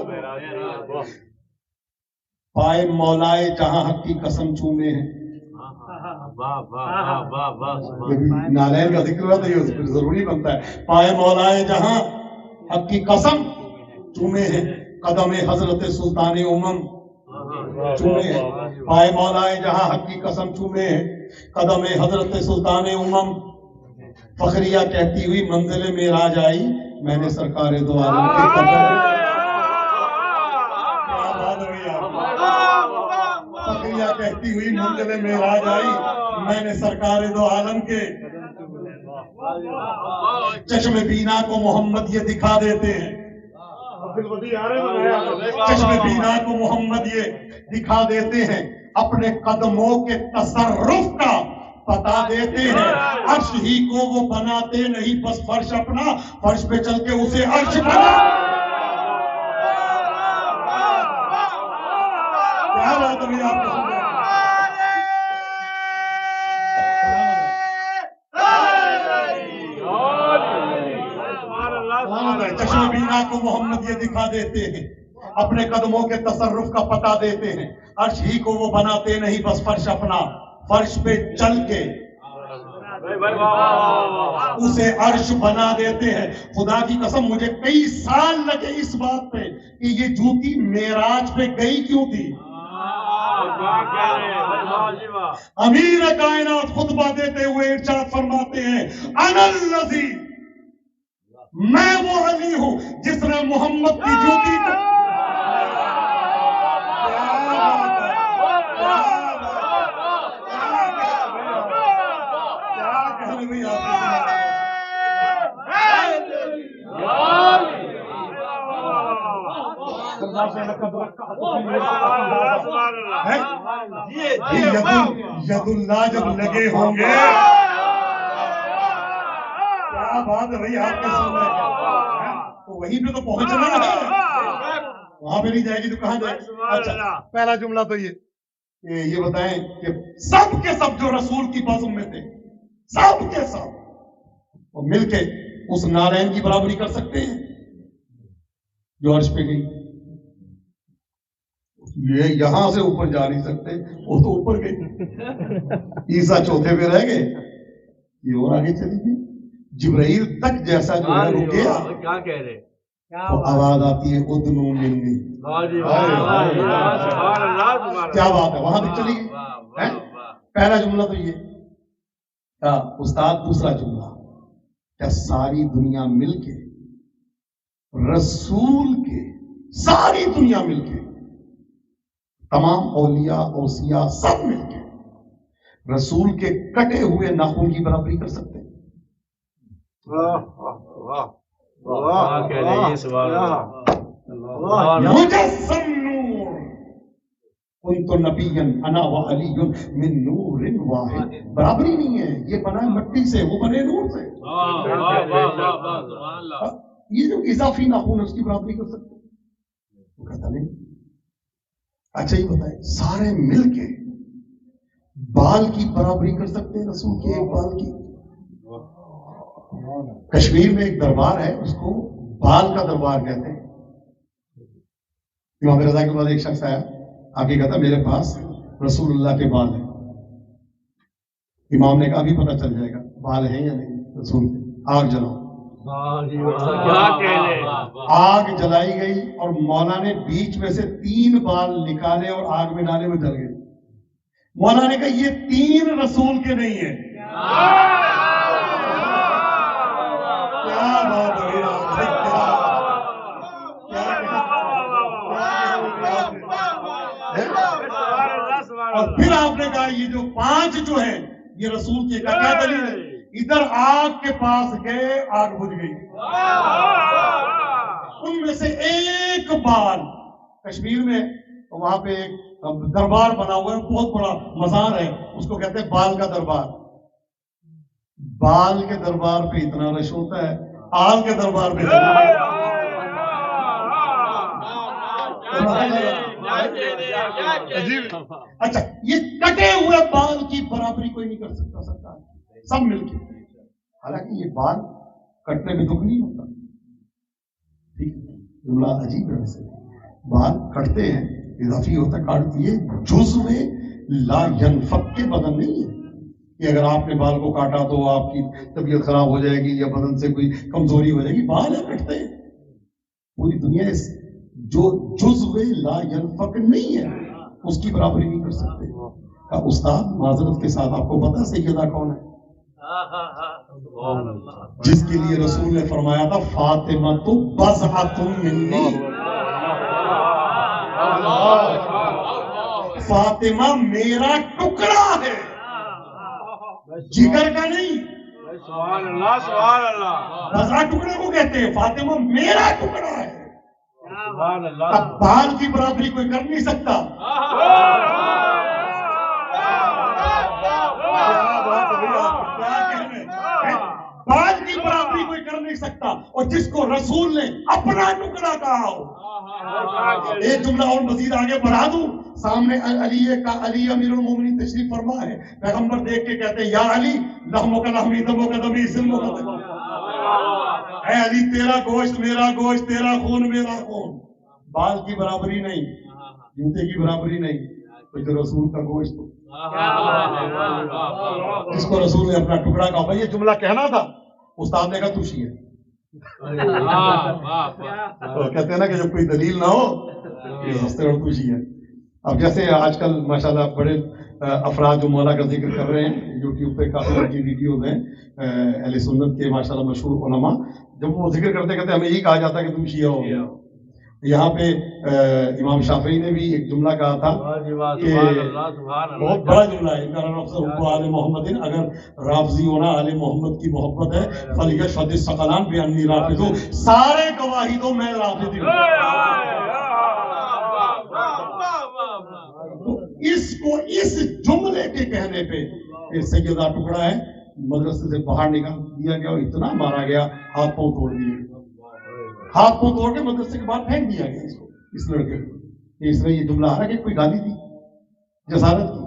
پائے مولائے جہاں حق کی قسم چومے ہیں. نالین کا ذکر ہوا تو یہ ضروری بنتا ہے. پائے مولائے جہاں حق کی قسم چومے ہیں، قدم حضرت سلطان امم چومے ہیں. پائے مولائے جہاں حق کی قسم چومے ہیں، قدم حضرت سلطان امم. فخریہ کہتی ہوئی منزل معراج آئی، میں نے سرکار دو عالم کے قدم. فخریہ کہتی ہوئی منزل معراج آئی، میں نے سرکار دو عالم کے. چشم بینا کو محمد یہ دکھا دیتے ہیں، چشم بینا کو محمد یہ دکھا دیتے ہیں، اپنے قدموں کے تصرف کا پتا دیتے ہیں. عرش ہی کو وہ بناتے نہیں بس فرش اپنا، فرش پہ چل کے اسے عرش بنا. کیا بات ہے آپ کو سن رہے ہیں؟ چشم بینا کو محمد یہ دکھا دیتے ہیں، اپنے قدموں کے تصرف کا پتا دیتے ہیں. عرش ہی کو وہ بناتے نہیں بس فرش اپنا، فرش پہ چل کے اسے عرش بنا دیتے ہیں. خدا کی قسم مجھے کئی سال لگے اس بات پہ کہ یہ جوتی معراج پہ گئی کیوں تھی. امیر کائنات خطبہ دیتے ہوئے ارشاد فرماتے ہیں، انا الذی، میں وہ علی ہوں جس نے محمد کی جوتی کو. ید اللہ جب لگے ہوں گے، کیا بات ہے بھائی آپ کے سن رہے ہیں، تو وہیں پہ تو پہنچنا ہے، وہاں پہ نہیں جائے گی تو کہاں جائے گی. اچھا پہلا جملہ تو یہ بتائیں کہ سب کے سب جو رسول کی بزم میں تھے، سب کے سب وہ مل کے اس نارائن کی برابری کر سکتے ہیں جو عرش پہ گئی. یہ یہاں سے اوپر جا نہیں سکتے، وہ تو اوپر گئی. عیسیٰ چوتھے پہ رہ گئے، یہ اور آگے چلی گئی. جبرائیل تک جیسا جو ہے رک گیا. کیا کہہ رہے؟ تو آواز آتی ہے ادنو منی. کیا بات ہے، وہاں تک چلی گئی. پہلا جملہ تو یہ. استاد دوسرا جملہ، کیا ساری دنیا مل کے رسول کے، ساری دنیا مل کے، تمام اولیاء اوصیاء سب مل کے رسول کے کٹے ہوئے ناخن کی برابری کر سکتے ہیں؟ مجسم نور کنت نبیا انا وعلی من نور واحد. برابری نہیں ہے، یہ بنا ہے مٹی سے، وہ بنے نور سے. یہ جو اضافی ناخن ہے اس کی برابری کر سکتے ہیں؟ وہ کہتا نہیں. اچھا یہ بتائیں، سارے مل کے بال کی برابری کر سکتے ہیں رسول کے ایک بال کی؟ کشمیر میں ایک دربار ہے، اس کو بال کا دربار کہتے ہیں. امام رضا کے بعد ایک شخص آیا، آگے کہتا میرے پاس رسول اللہ کے بال ہیں. امام نے کہا ابھی پتہ چل جائے گا بال ہیں یا نہیں رسول کے. آگ جلاؤ. آگ جلائی گئی اور مولا نے بیچ میں سے 3 بال نکالے اور آگ میں ڈالے، وہ جل گئے. مولا نے کہا یہ 3 رسول کے نہیں ہیں. کیا بات ہے، اور پھر آپ نے کہا یہ جو 5 جو ہیں یہ رسول کے. کیا دلیل ہے؟ ادھر آگ کے پاس گئے، آگ بجھ گئی. ان میں سے ایک بال کشمیر میں وہاں پہ ایک دربار بنا ہوا ہے، بہت بڑا مزار ہے، اس کو کہتے ہیں بال کا دربار. بال کے دربار پہ اتنا رش ہوتا ہے، آگ کے دربار پہ اچھا یہ کٹے ہوئے بال کی برابری کوئی نہیں کر سکتا سرکار، سب مل کے. حالانکہ یہ بال کٹنے میں دکھ نہیں ہوتا. ٹھیک ہے، جملہ عجیب ہے. ویسے بال کٹتے ہیں، اضافی ہوتا ہے، کاٹ دیے. جزو لا ینفک کے بدن نہیں ہے کہ اگر آپ نے بال کو کاٹا تو آپ کی طبیعت خراب ہو جائے گی یا بدن سے کوئی کمزوری ہو جائے گی. بال ہے، کٹتے ہیں. پوری دنیا اس جو جزو لا ینفک نہیں ہے اس کی برابری نہیں کر سکتے. استاد معذرت کے ساتھ آپ کو پتا سیدہ کون ہے؟ جس کے لیے رسول نے فرمایا تھا فاطمہ تو بضعۃ منی، فاطمہ میرا ٹکڑا ہے، جگر کا نہیں. سبحان اللہ سبحان اللہ. بضع ٹکڑے کو کہتے ہیں، فاطمہ میرا ٹکڑا ہے. سبحان اللہ. اب بال کی برابری کوئی کر نہیں سکتا. بال کی برابری کوئی کر نہیں سکتا، اور جس کو رسول نے اپنا ٹکڑا کہا ہو. ایک جملہ اور مزید آگے بڑھا دوں. سامنے علی کا، علی امیر المومنین تشریف فرما ہے. پیغمبر دیکھ کے کہتے ہیں یا علی لحموں کا لحمی، دموں کا دمی، ظلموں کا دمی. اے علی تیرا گوشت میرا گوشت، تیرا خون میرا خون. بال کی برابری نہیں، جوتے کی برابری نہیں، تو جو رسول کا گوشت ہو، جس کو رسول نے اپنا ٹکڑا کہا. بھائی یہ جملہ کہنا تھا، استاد نے کہا تو شیعہ. کہتے ہیں نا کہ جب کوئی دلیل نہ ہو یہ ہنستے اور تو شیعہ. اب جیسے آج کل ماشاءاللہ بڑے افراد جو مولا کا ذکر کر رہے ہیں، یوٹیوب پہ کافی اچھی ویڈیوز ہیں اہل سنت کے ماشاءاللہ مشہور علماء، جب وہ ذکر کرتے کرتے ہمیں یہی کہا جاتا ہے کہ تم شیعہ ہو گیا. یہاں پہ امام شافعی نے بھی ایک جملہ کہا تھا کہ بہت بڑا جملہ ہے، آل محمد، اگر رافضی ہونا آل محمد کی محبت ہے فلیشہد الثقلان بانی رافض، سارے گواہی دو میں رافضی ہوں. تو اس کو اس جملے کے کہنے پہ سیدہ ٹکڑا ہے، مدرسے سے باہر نکال دیا گیا اور اتنا مارا گیا، ہاتھ پاؤں توڑ دیے، ہاتھ کو توڑ کے مدرسے کے بعد پھینک دیا گیا اس کو، اس لڑکے کو. اس میں یہ جملہ آ رہا کہ کوئی گالی دی، جسارت کی،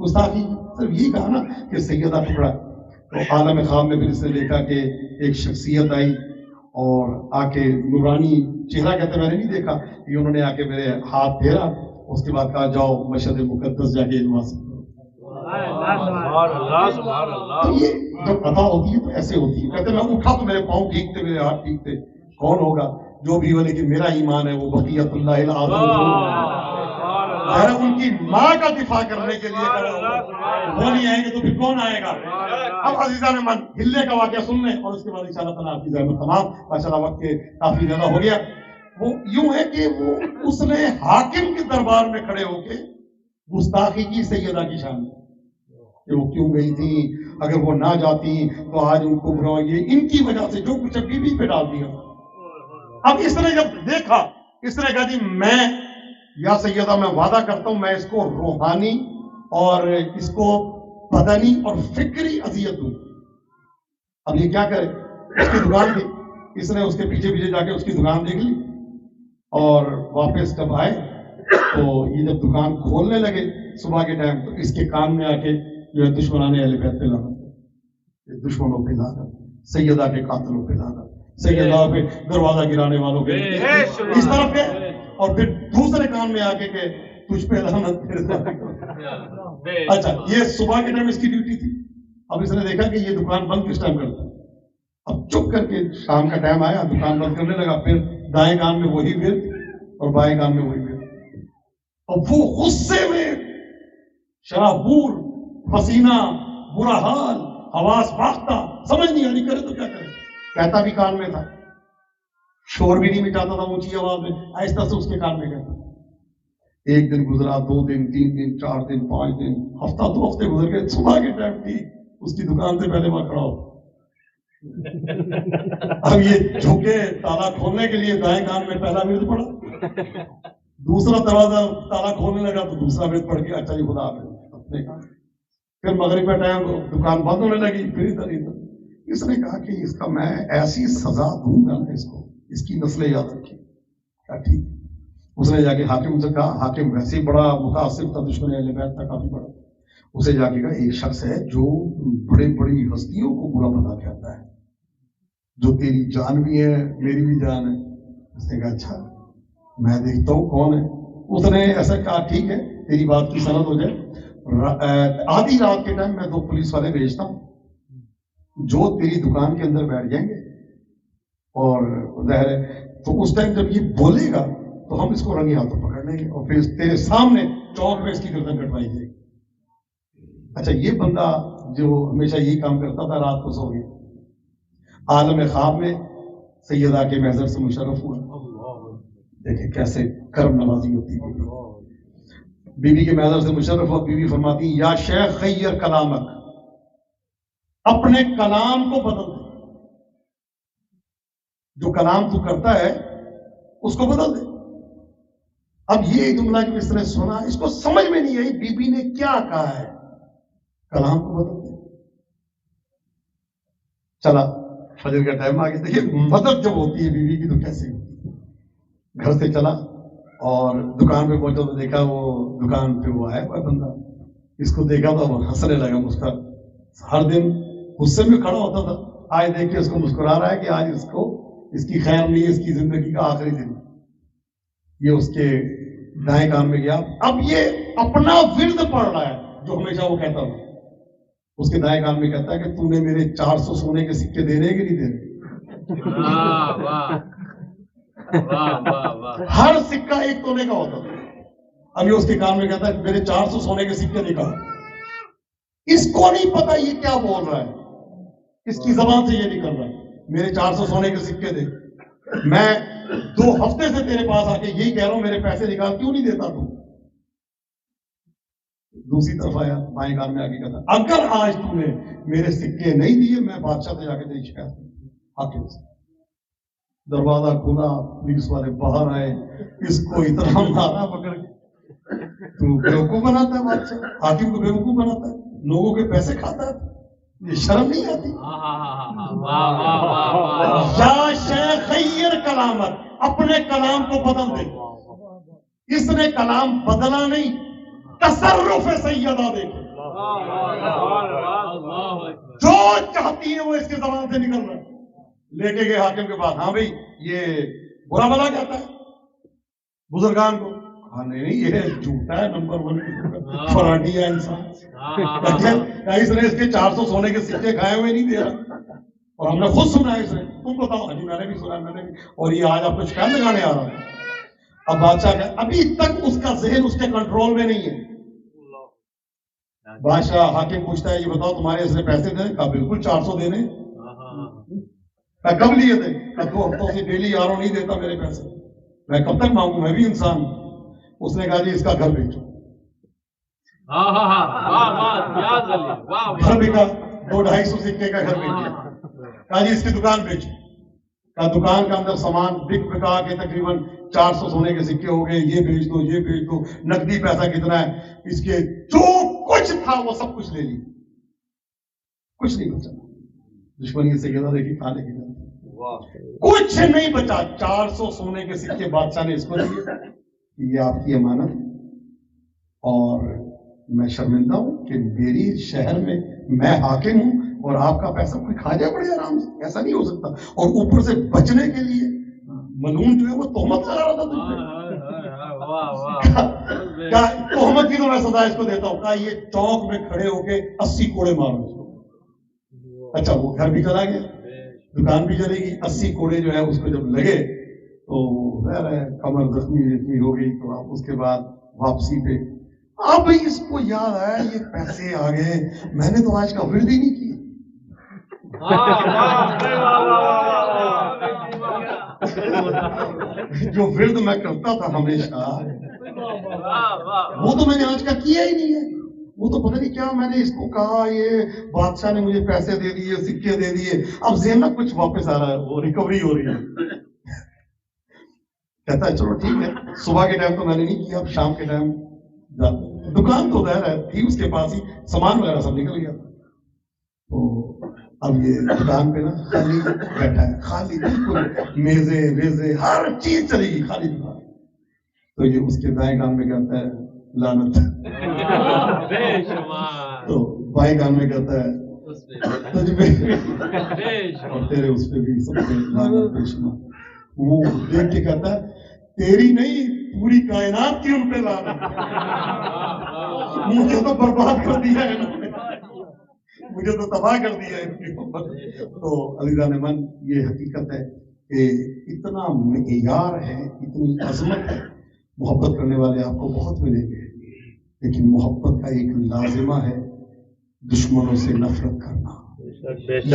گستاخی کی، صرف یہی کہا نا کہ سیدہ ٹکڑا. تو عالم خواب میں پھر اس نے دیکھا کہ ایک شخصیت آئی اور آ کے نورانی چہرہ، کہتے میں نے نہیں دیکھا، یہ انہوں نے آ کے میرے ہاتھ پھیرا، اس کے بعد کہا جاؤ مشہد مقدس جا کے علم حاصل کرو. تو یہ جب عطا ہوتی ہے تو ایسے ہوتی ہے. کہتے میں اٹھا تو میرے پاؤں ٹھیک تھے، میرے ہاتھ ٹھیک تھے. کون ہوگا جو بھی ہو، لیکن میرا ایمان ہے وہ بقیت اللہ العظیم ہے. ان کی ماں کا دفاع کرنے کے لیے کرا ہوا، وہ نہیں آئیں گے تو پھر کون آئے گا. اب عزیزان من ہلنے کا واقعہ سن لیں اور اس کے بعد انشاءاللہ تعالیٰ آپ کی زحمت تمام. ماشاءاللہ وقت کے کافی زیادہ ہو گیا. وہ یوں ہے کہ وہ اس نے حاکم کے دربار میں کھڑے ہو کے گستاخی کی سیدہ کی شان میں کہ وہ کیوں گئی تھی، اگر وہ نہ جاتی تو آج ان کو برا، یہ ان کی وجہ سے جو کچھ بی بی پہ ڈال دیا. اب اس نے جب دیکھا، اس نے کہا جی میں یا سیدہ میں وعدہ کرتا ہوں میں اس کو روحانی اور اس کو بدنی اور فکری اذیت دوں. اب یہ کیا کرے، اس کی دکان تھی، اس نے اس کے پیچھے پیچھے جا کے اس کی دکان دیکھ لی اور واپس جب آئے تو یہ جب دکان کھولنے لگے صبح کے ٹائم تو اس کے کان میں آ کے جو ہے دشمنان اہل بیت پہ لعنت، دشمنوں پہ لعنت، سیدہ کے قاتلوں پہ لعنت، سیدہ پہ دروازہ گرانے والوں پہ اس طرف کے، اور پھر دوسرے کان میں آ کے کہ تجھ پہ لعنت تیرے ساتھ۔ اچھا یہ صبح کے ٹائم اس کی ڈیوٹی تھی، اب اس نے دیکھا کہ یہ دکان بند کس ٹائم کرتا ہے، اب چپ کر کے شام کا ٹائم آیا دکان بند کرنے لگا، پھر دائیں کان میں وہی ورد اور بائیں کان میں وہی ورد، اور وہ غصے میں شرابور، پسینہ، برا حال، حواس باختہ، سمجھ نہیں آ رہی کرے تو کیا کرے، کہتا بھی کان میں تھا، شور بھی نہیں مٹاتا تھا اونچی آواز میں، آہستہ سے اس کے کان میں کہتا۔ ایک دن گزرا، 2 دن، 3 دن، 4 دن، 5 دن، ہفتہ 2 ہفتے گزر گئے، صبح کے ٹائم تھی اس کی دکان سے پہلے وہاں کھڑا ہو، اب یہ جھکے تالا کھولنے کے لیے دائیں کان میں پہلا ورد پڑا، دوسرا دروازہ تالا کھولنے لگا تو دوسرا ورد پڑ گیا، اچھا جی خدا حافظ اپنے کام، پھر مغرب کا ٹائم دکان بند ہونے لگی، پھر ادھر اس نے کہا کہ اس کا میں ایسی سزا دوں گا نا اس کو، اس کی نسلیں یاد رکھی، کہا ٹھیک۔ اس نے جا کے حاکم سے کہا، حاکم ویسے ہی بڑا متعصب تھا، دشمن اہل بیت تھا کافی بڑا، اسے جا کے کہا ایک شخص ہے جو بڑے بڑی ہستیوں کو برا بھلا کہتا ہے، جو تیری جان بھی ہے میری بھی جان ہے۔ اس نے کہا اچھا میں دیکھتا ہوں کون ہے۔ اس نے ایسا کہا ٹھیک ہے تیری بات کی سند ہو جائے، آدھی رات کے ٹائم میں 2 پولیس والے بھیجتا ہوں جو تیری دکان کے اندر بیٹھ جائیں گے، اور ظاہر ہے تو اس ٹائم جب یہ بولے گا تو ہم اس کو رنگی ہاتھوں پکڑ لیں گے اور پھر تیرے سامنے چوک میں اس کی گردن کٹوائی جائے گی۔ اچھا یہ بندہ جو ہمیشہ یہی کام کرتا تھا رات کو سو گیا، عالم خواب میں سیدہ کے محضر سے مشرف ہوا، دیکھیں کیسے کرم نوازی ہوتی ہے، بی بی کے محضر سے مشرف ہوا، بی بی فرماتی یا شیخ خیر کلامک، اپنے کلام کو بدل دے، جو کلام تو کرتا ہے اس کو بدل دے۔ اب یہ جملہ جب اس نے سنا اس کو سمجھ میں نہیں آئی بی بی نے کیا کہا ہے، کلام کو بدل دے۔ چلا فجر کا ٹائم آ گیا، دیکھیے مدد جب ہوتی ہے بیوی کی تو کیسے ہوتی ہے۔ گھر سے چلا اور دکان پہ پہنچا تو دیکھا وہ دکان پہ وہ آیا ہوا بندہ، اس کو دیکھا تو وہ ہنسنے لگا، ہر دن غصے میں کھڑا ہوتا تھا، آج دیکھ کے اس کو مسکرا رہا ہے کہ آج اس کو اس کی خیر نہیں، اس کی زندگی کا آخری دن۔ یہ اس کے دائیں کان میں گیا، اب یہ اپنا ورد پڑھ رہا ہے جو ہمیشہ وہ کہتا تھا، اس کے دائیں کان میں کہتا ہے کہ تو نے میرے 400 سونے کے سکے دینے کہ نہیں دینے؟ ہر سکہ 1 تونے کا ہوتا تھا، اب یہ اس کے کان میں کہتا ہے میرے 400 سونے کے سکے نکال۔ اس کو نہیں پتا یہ کیا بول رہا ہے، اس کی زبان سے یہ نکل رہا ہے میرے 400 سونے کے سکے دے، میں 2 ہفتے سے تیرے پاس آ کے یہی کہہ رہا ہوں میرے پیسے نکال، کیوں نہیں دیتا تو؟ دوسری طرف آیا بائیں کان میں آ کے کہتا اگر آج تم نے میرے سکے نہیں دیے میں بادشاہ سے جا کے تیری شکایت حاکم سے۔ دروازہ کھولا، پولیس والے باہر آئے، اس کو اتنا مارا پکڑ کے، تو بیوقوف بناتا ہے بادشاہ، حاکم کو بیوقوف بناتا ہے، لوگوں کے پیسے کھاتا ہے، یہ شرم نہیں آتی؟ یا شیخ خیر کلامت، اپنے کلام کو بدل دے۔ اس نے کلام بدلا نہیں، تصرف سیدہ دیکھے، جو چاہتی ہے وہ اس کے زبان سے نکل رہا ہے۔ لے کے گئے حاکم کے پاس، ہاں بھائی یہ برا بھلا کہتا ہے بزرگان کو، ہاں نہیں یہ جھوٹا ہے، نمبر 1 فراڈی ہے انسان، اس نے اس کے 400 سونے کے سکے کھائے ہوئے نہیں دے رہا، اور ہم نے خود سنا ہے اس نے، تم بتاؤ؟ ہاں جی میں نے بھی سنا، میں نے بھی، اور یہ آج آپ کو شکایت لگانے آ رہا ہے۔ اب بادشاہ کا ابھی تک اس کا ذہن اس کے کنٹرول میں نہیں ہے۔ بادشاہ حاکم پوچھتا ہے یہ بتاؤ تمہارے اس نے پیسے دے؟ کہا بالکل 400 دینے۔ کب لیے تھے؟ 2 ہفتوں سے ڈیلی یاروں نہیں دیتا میرے پیسے، میں کب تک مانگوں، میں بھی انسان ہوں۔ اس نے کہا جی اس کا گھر بیچو، گھر بکا، 200-250 سکے کا گھر بیچ، کہا جی اس کی دکان بیچو، کہا دکان کے اندر سامان بک بکا کے تقریباً 400 سونے کے سکے ہو گئے، یہ بیچ دو یہ بیچ دو، نقدی پیسہ کتنا ہے، اس کے جو کچھ تھا وہ سب کچھ لے لی، کچھ نہیں بچا۔ دشمنی سے سیدہ دیکھی کھانے کی کچھ نہیں بچا، 400 سونے کے سکے بادشاہ نے اس کو دیے، یہ آپ کی امانت، اور میں شرمندہ ہوں کہ میری شہر میں میں حاکم ہوں اور آپ کا پیسہ کوئی کھا جائے بڑے آرام سے، ایسا نہیں ہو سکتا۔ اور اوپر سے بچنے کے لیے ملعون جو ہے وہ تہمت لگا رہا تھا تجھ پہ، کہا تہمت کی تو میں سزا اس کو دیتا ہوں. کہا یہ چوک میں کھڑے ہو کے 80 کوڑے مارو اس کو. اچھا وہ گھر بھی چلا گیا, دکان بھی چلے گی. 80 کوڑے جو ہے اس کو جب لگے تو ظاہر ہے کمر زخمی ہو گئی. تو اب اس کے بعد واپسی پہ اب اس کو یاد آیا یہ پیسے آ گئے, میں نے تو آج کا ورد ہی نہیں کیا. جو ورد میں کرتا تھا ہمیشہ وہ تو میں نے آج کا کیا ہی نہیں ہے. وہ تو پتہ نہیں کیا میں نے اس کو کہا, یہ بادشاہ نے مجھے پیسے دے دیے, سکے دے دیے, اب ذہن میں کچھ واپس آ رہا ہے, وہ ریکوری ہو رہی ہے. کہتا ہے چلو ٹھیک ہے, صبح کے ٹائم تو میں نے نہیں کیا, اب شام کے ٹائم دکان تو ظاہر ہے تھی اس کے پاس ہی, سامان وغیرہ سب نکل گیا. تو اب یہ دکان پہ نا خالی بیٹھا ہے, خالی بالکل میزے ویزے ہر چیز چلے گی, خالی دکان. تو یہ اس کے دائیں کان میں کہتا ہے لعنت, تو بائیں کان میں کہتا ہے اور تیرے اس پہ بھی سب سے لعنت بے شمار. وہ دیکھ کے کہتا ہے تیری نہیں پوری کائنات کی ان پہ لعنت, مجھے تو برباد کر دیا ہے انہوں نے, مجھے تو تباہ کر دیا ہے ان کی محبت. تو عزیزان من یہ حقیقت ہے کہ اتنا معیار ہے, اتنی عظمت ہے. محبت کرنے والے آپ کو بہت ملیں گے, لیکن محبت کا ایک لازمہ ہے دشمنوں سے نفرت کرنا.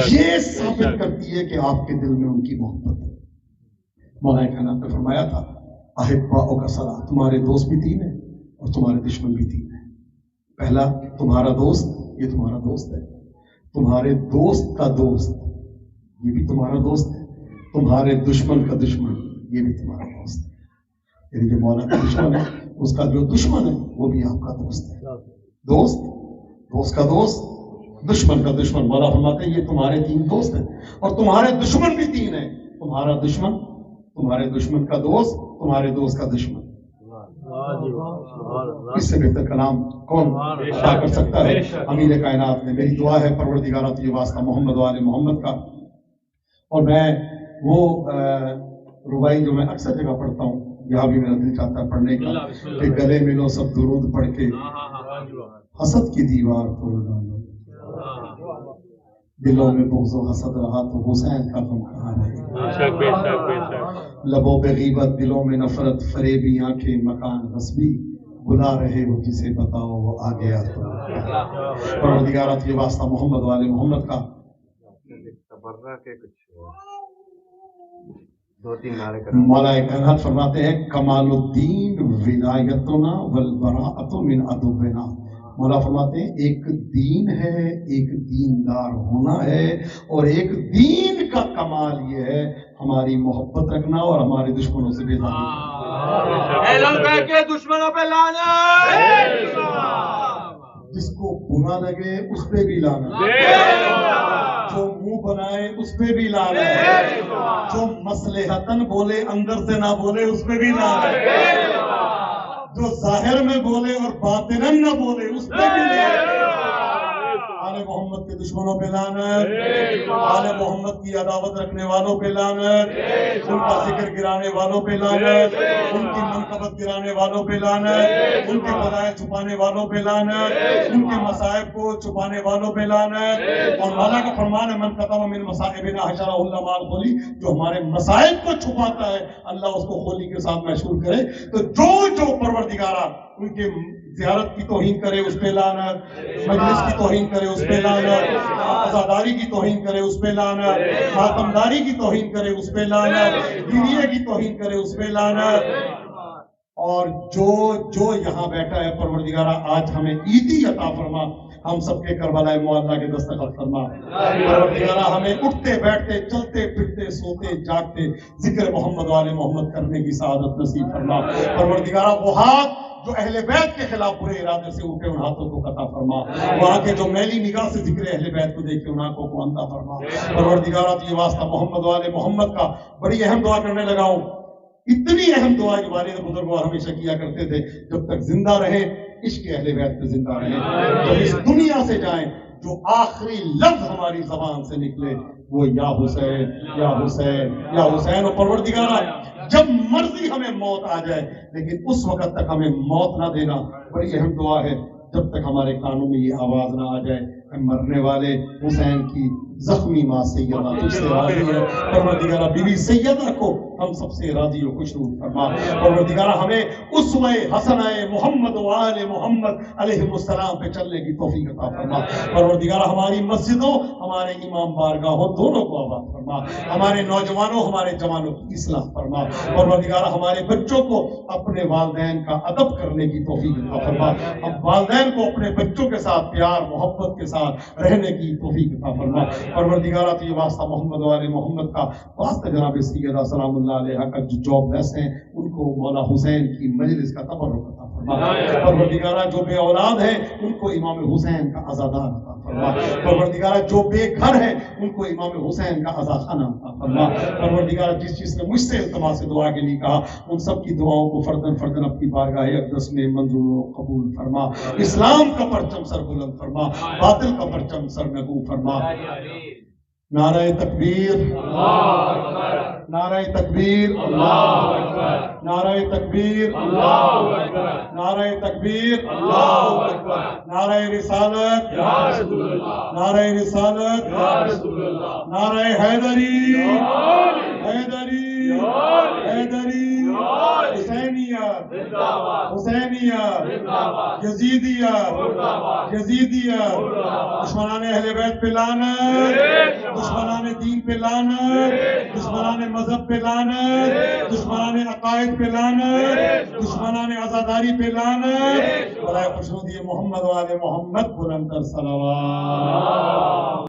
یہ ثابت کرتی ہے کہ آپ کے دل میں ان کی محبت ہے. مولانا کائنات نے فرمایا تھا احباؤ کا صلاح, تمہارے دوست بھی تین ہیں اور تمہارے دشمن بھی تین ہیں. پہلا تمہارا دوست, یہ تمہارا دوست ہے. تمہارے دوست کا دوست, یہ بھی تمہارا دوست ہے. تمہارے دشمن کا دشمن, یہ بھی تمہارا دوست ہے. یعنی جو مولا کا دشمن ہے اس کا جو دشمن ہے وہ بھی آپ کا دوست ہے. دوست, دوست کا دوست, دشمن کا دشمن. مولا فرماتے ہیں یہ تمہارے تین دوست ہیں اور تمہارے دشمن بھی تین ہیں. تمہارا دشمن, تمہارے دشمن کا دوست, تمہارے دوست کا دشمن. اس سے بہتر کلام کون ادا کر سکتا ہے امیر کائنات نے. میری دعا ہے پروردگارہ تو یہ واسطہ محمد و آل محمد کا. اور میں وہ ربائی جو میں اکثر جگہ پڑھتا ہوں, یہاں بھی میرا دل چاہتا ہے پڑھنے کا, کہ گلے ملو سب درود پڑھ کے حسد کی دیوار توڑ ڈالو. دلوں میں بغض و حسد رہا تو حسین کا غم کہاں رہے. لبوں پہ غیبت, دلوں میں نفرت, فریبی آنکھیں, مکان غصبی, بلا رہے ہو جسے بتاؤ وہ آ گیا تو. پروردگارہ یہ واسطہ محمد والے محمد کا. مولا کائنات فرماتے ہیں کمال الدین ولایتنا والبراءۃ من عدونا. مولا فرماتے ہیں ایک دین ہے, ایک دیندار ہونا ہے, اور ایک دین کا کمال یہ ہے ہماری محبت رکھنا اور ہمارے دشمنوں سے بیزاری. دشمنوں پہ لعنت, جس کو برا لگے اس پہ بھی لعنت, جو منہ بنائے اس پہ بھی لعنت, جو مصلحتاً بولے اندر سے نہ بولے اس پہ بھی لعنت, جو ظاہر میں بولے اور باطناً نہ بولے اس پہ بھی لعنت. آل محمد کے دشمنوں پہ لعنت, آل محمد کی عداوت رکھنے والوں پہ لعنت, ان کا ذکر گرانے والوں پہ لعنت, ان کی منقبت گرانے والوں پہ لعنت, ان کے فضائل چھپانے والوں پہ لعنت, ان کے مصائب کو چھپانے والوں پہ لعنت. اور مولا کا فرمان ہے من کتم من مصائبنا حشرہ اللہ مع الخلی, جو ہمارے مصائب کو چھپاتا ہے اللہ اس کو خولی کے ساتھ محشور کرے. تو جو پروردگارہ ان کے زیارت کی توہین کرے اس پہ لعنت, مجلس کی توہین کرے اس پہ لعنت, عزاداری کی توہین کرے اس پہ لعنت, ماتمداری کی توہین کرے اس پہ لعنت, دینیے کی توہین کرے اس پہ لعنت. اور جو یہاں بیٹھا ہے پروردگارہ آج ہمیں عیدی عطا فرما, ہم سب کے کربلا معلّہ کے دستخط فرما. پروردگارہ ہمیں اٹھتے بیٹھتے چلتے پھرتے سوتے جاگتے ذکر محمد والے محمد کرنے کی سعادت نصیب فرما. پروردگارہ وہ ہاتھ جو اہل بیت کے خلاف برے ارادے سے اٹھے ان ہاتھوں کو قطع فرما. وہاں کے جو میلی نگاہ سے ذکر اہل بیت کو دیکھ کے ان آنکھوں کو اندھا فرما. پروردگارہ یہ واسطہ محمد والے محمد کا بڑی اہم دعا کرنے لگا ہوں. اتنی اہم دعا جو والد بزرگوار ہمیشہ کیا کرتے تھے, جب تک زندہ رہے عشق اہل بیت پہ زندہ رہے, جب اس دنیا سے جائیں جو آخری لفظ ہماری زبان سے نکلے وہ یا حسین یا حسین یا حسین. اور پروردگارا جب مرضی ہمیں موت آ جائے لیکن اس وقت تک ہمیں موت نہ دینا. بڑی اہم دعا ہے جب تک ہمارے کانوں میں یہ آواز نہ آ جائے مرنے والے حسین کی زخمی ماں سیدہ تجھ سے راضی ہے. پروردگارہ بیوی سیدہ کو ہم سب سے راضی و خوش روح فرما. پروردگارہ ہمیں اسوہ حسنہ محمد و آل محمد علیہ السلام پہ چلنے کی توفیق عطا فرما. پروردگارہ ہماری مسجدوں ہمارے امام بارگاہوں دونوں کو آباد فرما. ہمارے نوجوانوں ہمارے جوانوں کی اصلاح فرما. پروردگارہ ہمارے بچوں کو اپنے والدین کا ادب کرنے کی توفیق عطا فرما. اب والدین کو اپنے بچوں کے ساتھ پیار محبت کے ساتھ رہنے کی توفیق عطا فرما. پروردگارہ تو یہ واسطہ محمد و آل محمد کا واسطہ جناب سیدہ سلام اللہ علیہ کا جو جاب لیس ہیں ان کو مولا حسین کی مجلس کا تبرک عطا فرما. پروردگارہ جو بے اولاد ہیں ان کو امام حسین کا عزادار عطا فرما. پروردگارہ جو بے گھر ہیں ان کو امام حسین کا عزاخانہ عطا فرما. پروردگارہ جس چیز نے مجھ سے التماس دعا کے لیے کہا ان سب کی دعاؤں کو فردن فردن اپنی بارگاہ اقدس میں منظور و قبول فرما. اسلام کا پرچم سر بلند فرما, باطل کا پرچم سر نگو فرما. نعرہ تکبیر اللہ اکبر, نعرہ تکبیر اللہ اکبر, نعرہ تکبیر اللہ اکبر, نعرہ تکبیر اللہ اکبر, نعرہ رسالت یا رسول اللہ, نعرہ رسالت یا رسول اللہ, نعرہ حیدری حیدری حیدری, حسینیت حسینیت, یزیدیت یزیدیت, دشمنان اہل بیت پہ لعنت, دشمنان دین پہ لعنت, دشمنان مذہب پہ لعنت, دشمنان عقائد پہ لعنت, دشمنان عزاداری پہ لعنت. برائے خوشنودی محمد و آل محمد بلند تر صلوات.